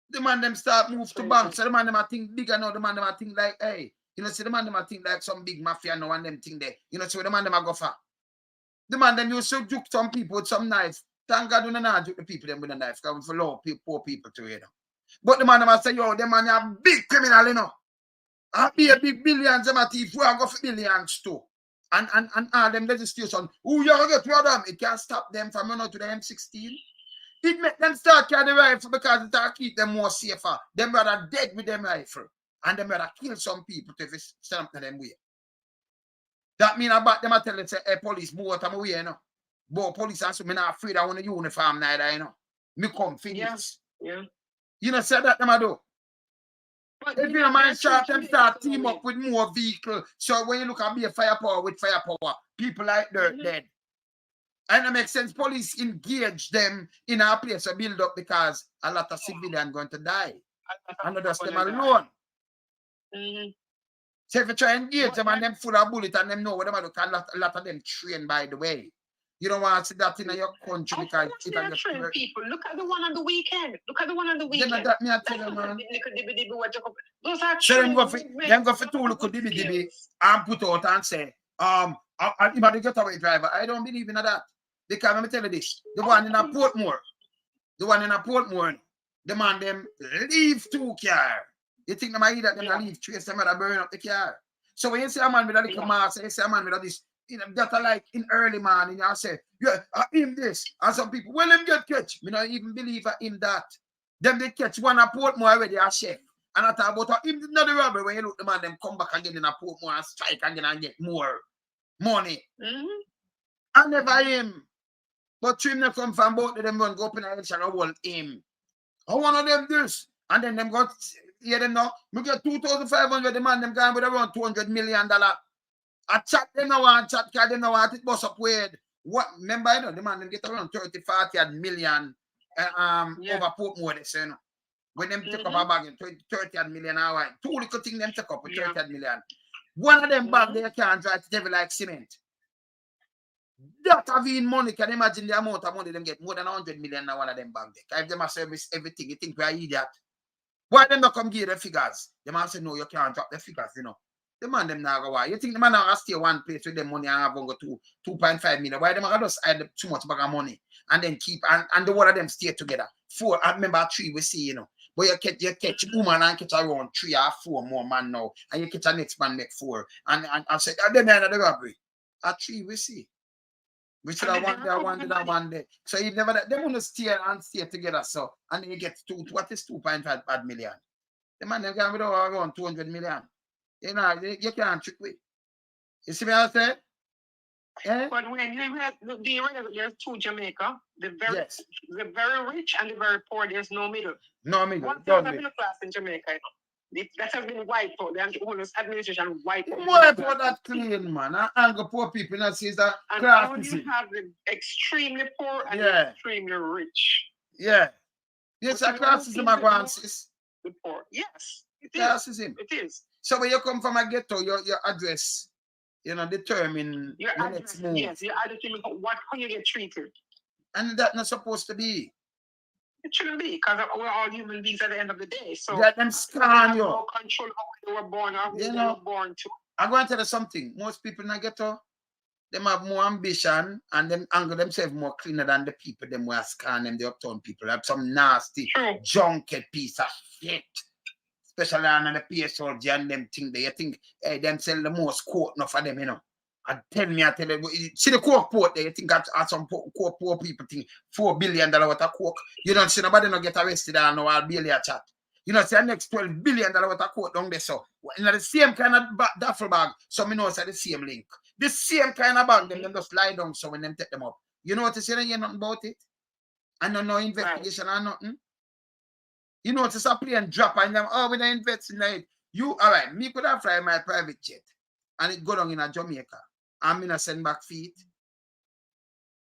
The man them start move to bank. So the man them a think bigger now. The man them a think like, hey, you know, see the man them a think like some big mafia now and them think there. You know, so the man them a go for. The man them used to juke some people with some knife. Thank God we don't know juke the people them with a knife. Because we allow poor people to, you know. But the man them a say, yo, the man a big criminal, you know. I be a big billions, them a thief. We are go for billions too. And all them legislation. Who you gonna get rid of them? It can't stop them from running to the M16. It make them start carry the rifle because it will keep them more safer. Them rather dead with them rifle. And them rather kill some people to stand up to them way. That mean about them I tell them say, hey, police, move out of my way, you know. But police and so me not afraid I want a uniform neither, you know. Me come finish. Yeah. You know, say that them I do. But if you don't mind shot, them start team up with more vehicle. So when you look at me firepower with firepower, people like dirt dead. And it makes sense. Police engage them in our place to build up because a lot of civilians going to die. And not just them alone. So if you try and engage them and them full of bullets and them know what they do, a lot of them trained by the way. You don't want to see that in your country because it train people. Look at the one on the weekend. Look at the one on the weekend. That me I tell you, man. Those are so them go for two look dibby and put out and say, you might get away driver. I don't believe in that. Because let me tell you this, the one in a Portmore, the man them leave 2 car. You think they might that them leave 3, them might burn up the car. So when you see a man with a little mask, you see a man with this, you know, that are like in early morning, you say, yeah, him this. And some people, well, him get catch. Me not even believe in that. Them they catch one at Portmore already, a chef. And I talk about him not the robbery when you look the man, them come back again in a Portmore and strike again and get more money. I never him. But 3 them come from both of them run go up in the election and hold him. How one of them this? And then them got, hear them now, we get 2,500, the man them going with around $200 million. I chat them now and chat because them now want it bust up weird. What, remember, you know, the man them get around 30, 40 million over Portmore, they say, you know. When them take up a bag, 30 million hour, 2 little things them take up with 30 million. One of them bag, they can't drive to devil like cement. That have in money, can you imagine the amount of money them get? More than 100 million now one of them bank there. If them a service everything, you think we are idiot? Why them not come give the figures? The man say, no, you can't drop the figures, you know. The man them now go why? You think the man now stay one place with them money and have go 2.5 million? Why them not just add too much bag of money and then keep and the one of them stay together? 4, I remember 3 we see, you know. But you catch woman and catch around 3 or 4 more man now, and you catch a next man make 4. And say, them man of the robbery. At 3 we see. We should have one day. So you never they want to stay together. So and then you get what is 2.5 million? The man them can with around 200 million. You know, you can't trick me. You see what I say? Eh? But when you there's 2 Jamaica, the very rich and the very poor, there's no middle. No middle. What's the middle class in Jamaica? You know? That has been wiped out. The Holness administration wiped out. More for that clean, man. And the poor people, that says that class. And you have the extremely poor and the extremely rich. Yeah. Yes, a classism, I want sis. The poor. Yes. It is. Classism. It is. So when you come from a ghetto, your address, you know, determine your address. Yes, your address, how you get treated. And that's not supposed to be. It shouldn't be, because we're all human beings at the end of the day. So let them scan you. No control how they were born or who they were born to. I'm going to tell you something. Most people in the ghetto, them have more ambition and them angle themselves more cleaner than the people them who are scan them, the uptown people. They have some nasty, junky piece of shit. Especially on the PSLG and them thing there. You think, hey, them sell the most coke enough for them, you know. I tell you, see the coke port there, you think that some poor people think $4 billion worth of coke. You don't see nobody not get arrested and no I'll barely a chat. You know, say the next $12 billion worth of coke down there. So in the same kind of duffel bag, so me know it's the same link. The same kind of bag, them just lie down so when them take them up. You know what to say? You hear nothing about it. And no investigation or nothing. You notice a plane drop and them, oh, we don't invest in it. You, all right, me could have fly my private jet and it go down in a Jamaica. I'm going to send back feet.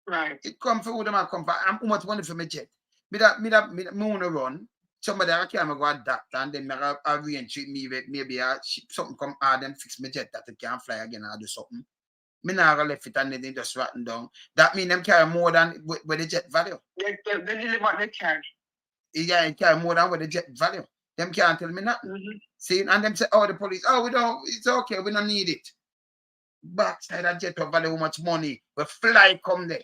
Right. It come for who them come for. I'm much money for my jet. Me want to run. Somebody I can't go a doctor and then I arrange me with maybe something come hard and fix my jet that it can't fly again or do something. Me never left it and then they just rotten down. That means them carry more than with the jet value. They deliver what they carry. Yeah, it carry more than with the jet value. Them can't tell me nothing. See, and them say, oh, the police, oh, we don't, it's okay, we don't need it. Backside that jet of value, how much money, we fly come there.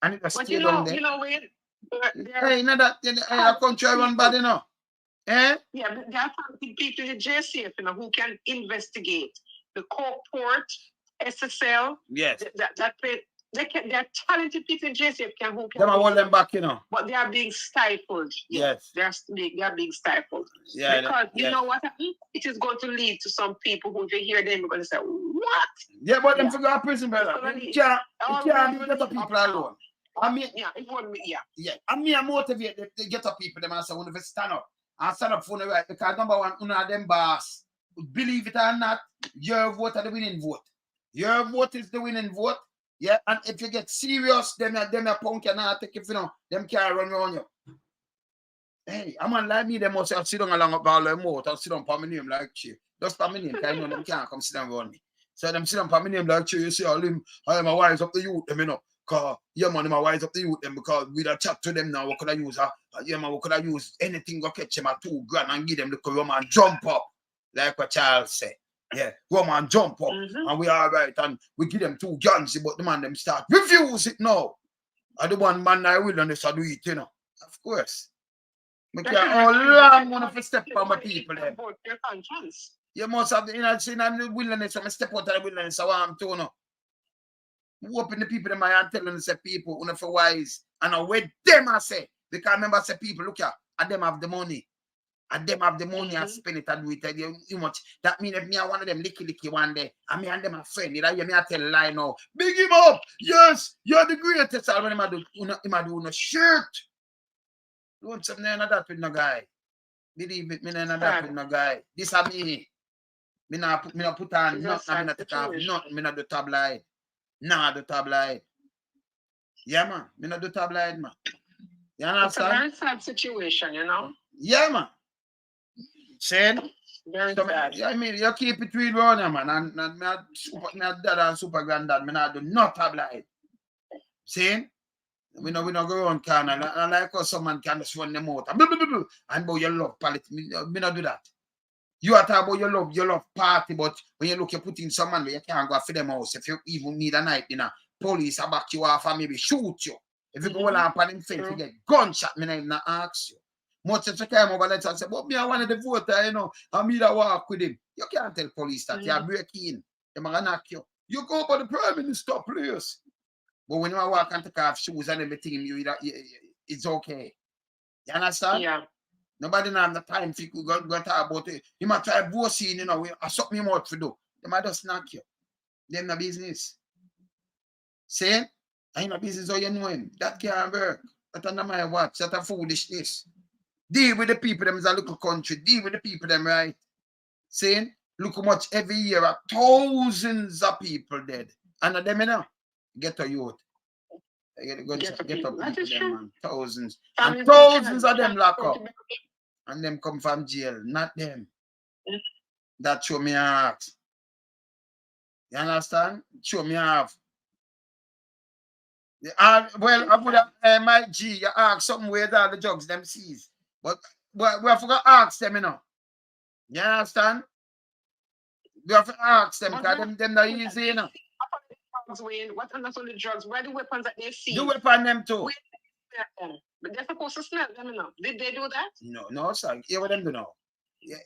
And it was stay down there. You know, wait. Hey, you know that a country run bad, you know. Eh? Yeah, but there are people in the JCF, you know, who can investigate the court port, SSL. Yes. They're talented people in JCF who can. Them hold them back, you know. But they are being stifled. Yes. They are being stifled. Yeah. Because you know what happened? It is going to lead to some people who, if they hear them, are going to say, what? Yeah, but them forgot prison, brother. You can't get the people alone. I mean, I mean, I motivate the get up people, them and say, when they stand up for the right, because number one, one of them boss, believe it or not, your vote is the winning vote. Your vote is the winning vote. Yeah, and if you get serious, them a punk and not take it, you know, them can't run around you. Hey, I'm on like me, they must have sit down along about their mouth and sit down for my name like you. Just for my name, because I know them can't come sit down around me. So them sit down for my name like you see all them, I am a wise up the youth, them, you know. Because, yeah, man, I'm wise up the youth, them, because we don't chat to them now, what could I use? Yeah, man, what could I use? Anything go catch them at $2 grand and give them the rum and jump up, like what Charles said. Yeah, rum and jump up, and we all right, and we give them 2 guns, but the man them start refuse it now. And the one man I will and they do it, you know. Of course. I can't all long want to step on my people there. You must have the the wilderness, so I step out of the wilderness, so I'm to know. Open the people in my hand telling them, say people, you know, for wise. And I wait them, I say. Because remember, say people, look here, and them have the money. And them have the money and spend it and do it too much. That means if me and one of them licky one day, and me and them are friends, you know, me I tell a lie now. Big him up! Yes, you're the greatest. I when him do no shirt. Don't say me that with no guy. Believe it, me that with no guy. This is me. Me not put on nothing, me not take off nothing, me not do tabloid. Nah, the tabloid. Yeah, man. Me not do tabloid, man. You understand? It's a very sad situation, you know? Yeah, man. Saying? Very sad. Yeah, I mean, you keep it real around here, man. And my dad and super granddad, me not do no tabloid. Saying? We not go around corner. And like how someone can just run them out. And about your love politics. Me not do that. You are talking about your love party, but when you look, you put in someone where you can't go for them house. If you even need a night, you know, police will back you off and maybe shoot you. If you go up on him face, you get gunshot, me not ask you. Much as you came over there and say, but me, I wanted the voter, you know, I me that walk with him. You can't tell police that you are breaking. They're going to knock you. You go by the Prime Minister place. But when you walk and take off shoes and everything, it's okay. You understand? Yeah. Nobody have the time to go talk about it. You might try bossing, you know, I suck me out for do. They might just knock you. Them no business. See? I no business how you know him. That can't work. That's under my watch. That's a foolishness. Deal with the people, them is a little country. Deal with the people, them right. See? Look how much every year thousands of people dead. And of them, you know, get a youth. Get up people, them, man. Thousands. And thousands of them lock up. And them come from jail, not them. That show me heart. You understand? Show me heart. Well, I put up my G, you ask something where the drugs them seize. But we have to ask them, you know. You understand? We have to ask them, because them not easy, you know. What are not only drugs? Where the weapons that they see? The weapon them too. But they're supposed to smell them, you know. Did they do that? No, sir. Hear what them do now. Yeah,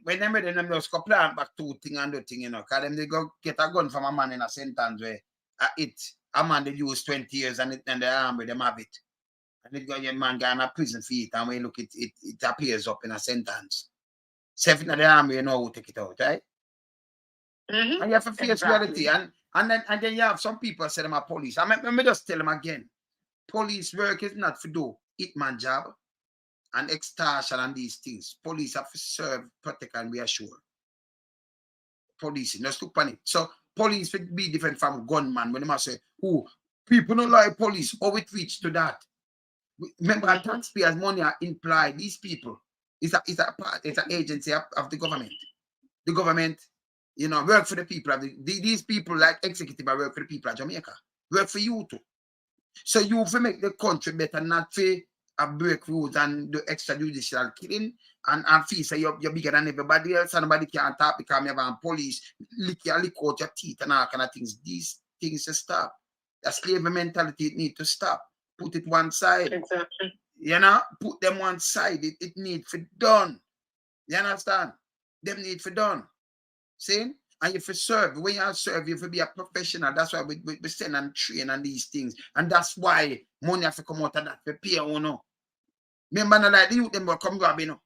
when them just go plant back 2 things and do thing, you know, because them they go get a gun from a man in a sentence where a man they use 20 years and the army them have it. And it got your man going to prison for it, and when you look it appears up in a sentence. Self in the army, you know who take it out, right? And you have to face reality. And then you have some people say them are police. Let me just tell them again. Police work is not for do hitman job and extortion and these things. Police have to serve, protect, and reassure. Police, just look on it. So police would be different from gunman when they must say, oh, people don't like police. How it reach to that? Remember, taxpayers' money are implied. These people, it's an agency of the government. The government, you know, work for the people. These people, like executive, work for the people of Jamaica. Work for you too. So you have to make the country better, not for break rules and do extrajudicial killing and feel say you're bigger than everybody else and nobody can't talk because you have a police lick out your teeth and all kind of things. These things to stop. The slavery mentality, it needs to stop. Put it one side. Exactly. You know, put them one side. It needs to done. You understand? Them need to done. See? And if you serve, when you serve, you have to be a professional. That's why we send and train on these things. And that's why money have to come out of that. We pay or no. Remember, not like the youth, them will come grab, you know.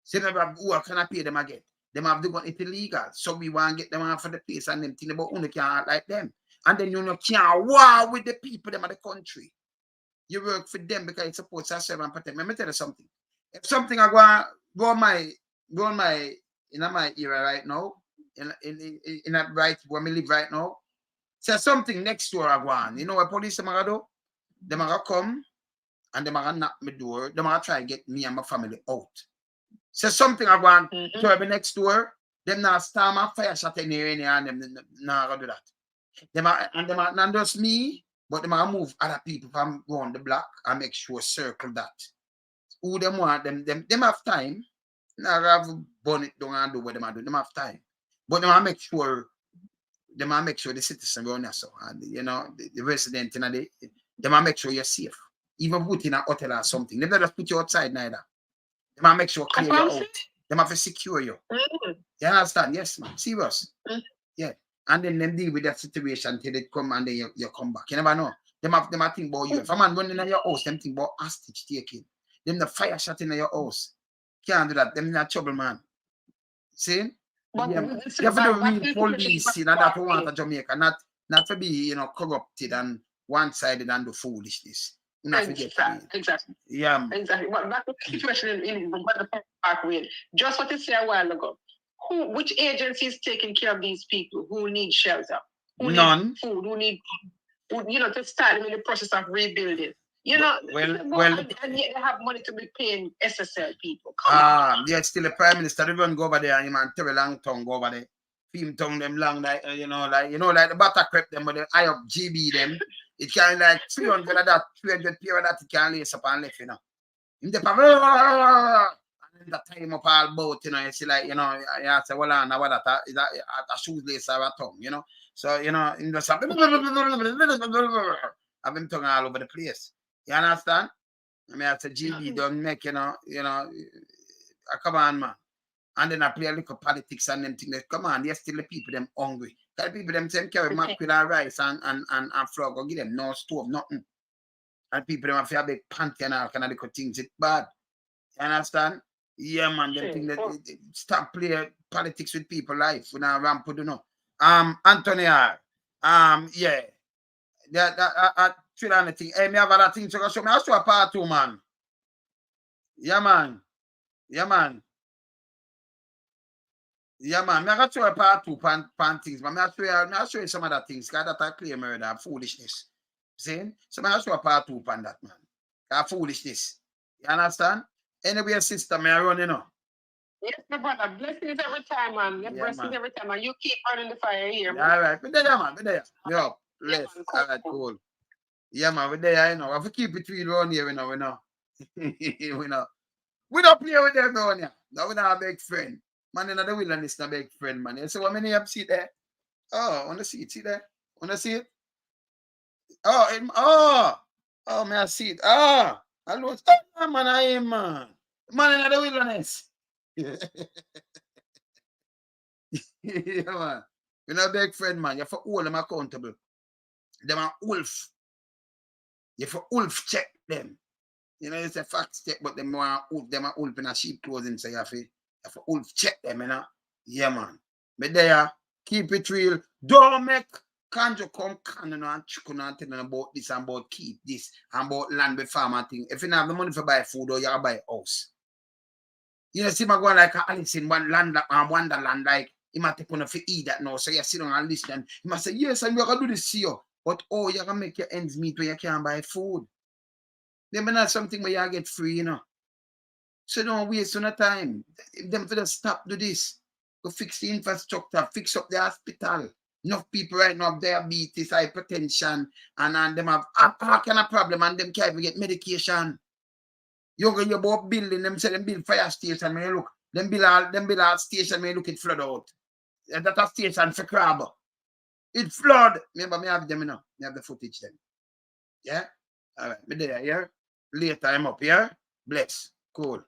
Say, who can I pay them again? Them have to go it illegal. So we want to get them out for the place and them things, but only can't like them. And then you know, can't war with the people them of the country. You work for them because it's supposed to serve and protect. Let me tell you something. If something I go on my era right now, in a right where we live right now, say something next door I go on. You know what police them are do? Them are come and them are knock my door. Them are try to get me and my family out. Say something I go on to the next door. Them now storm a fire shot in here and them not do that. Them are not just me, but them are move other people from around the block and make sure circle that. Who them want them have time. Now have burn it down and do what them do. Them have time. But them make sure the citizen around there, so and you know the resident in them make sure you're safe. Even put in a hotel or something. They don't just put you outside neither. Them make sure clear you out. Them have to secure you. You understand? Yes, man. Serious. Yeah. And then them deal with that situation till they come and then you come back. You never know. Them have think about you. If a man running in your house, them think about hostage taking. Them the fire shot in your house. Can't do that. Them not trouble, man. See? But yeah, you have to be real police, you know, that we want a Jamaica, not to be, you know, corrupted and one-sided and do foolishness. Exactly. Yeah. Exactly. But back to the situation in the Parkway. Just what you said a while ago. Which agency is taking care of these people who need shelter? Who need food? Who need, you know, to start them in the process of rebuilding? You know, and yet they have money to be paying SSL people. Yeah, still the Prime Minister, everyone go over there and man Terry long tongue go over there. Film tongue them long like like the butter crepe them, but the eye up GB them. It can like 300 of that, 300 pair of that it can lace up and left, you know. In the and the time up all boat, you know, you see like, you know, you say, well, now what that is a shoes lace or a tongue, you know. So, you know, in the I've been tongue all over the place. You understand? I mean, after GB don't make, you know, come on, man. And then I play a little politics and them things. Come on, yes, still the people them hungry. The people them say carry mackerel and rice and frog or give them no stove, nothing. And people them have a big panty and all kind of little things. It's bad. You understand? Yeah, man. Them think that stop play politics with people life. We now ramp, you know. Anthony R. Yeah. That thing. Hey, me have other things to show me. I'll show a part 2, man. Yeah, man. Yeah, man. Yeah, man. I got to show a part 2 pan things, but I'll show you some other things. Because that are clear murder, foolishness. See? So I'll show a part 2 pan that, man. That foolishness. You understand? Anyway, sister, may I run, you know? Yes, my brother. Blessings every time, man. Blessings every time, and you keep running the fire here, man. All right. We're there, man. We're there. Yo, bless. All right, cool. Yeah, man, we're there, you know. I have to keep it real around here, we know. We don't play with them around here. No, we're not a big friend. Man, in the wilderness, not a big friend, man. You see what many have see there? Oh, want to see it? See there? Want to see it? Oh, may I see it? I lost. Oh, man, I am, man. Man, in the wilderness. Yeah, man. We're not a big friend, man. You have to hold them accountable. Them are wolf. You have to wolf check them. You know, it's a fact check, but them are wolf in a sheep clothing, so you have to wolf check them, you know. Yeah, man. But there, Keep it real. Don't make Kanjo come and chicken and telling about this and about keep this and about land with farmer thing. If you don't have the money for buy food or you buy a house. You know, see my going like Alice in one land wonderland, like he might take on for eat that now. So you sit down and listen. He must say, yes, and you're gonna do this to you. But oh, you're gonna make your ends meet where you can't buy food. Then not something where you get free, you know. So don't waste no time. Them for the stop do this. Go fix the infrastructure, fix up the hospital. Enough people right now have diabetes, hypertension, and them have all kind of problem, and them can't even get medication. You go about building them, say them build fire station, when you look, them build all station when you look it flood out. That's a station for crab. It flood. Remember, me have them, you know. Me have the footage then. Yeah? All right, me there, yeah? Later I'm up, yeah? Bless. Cool.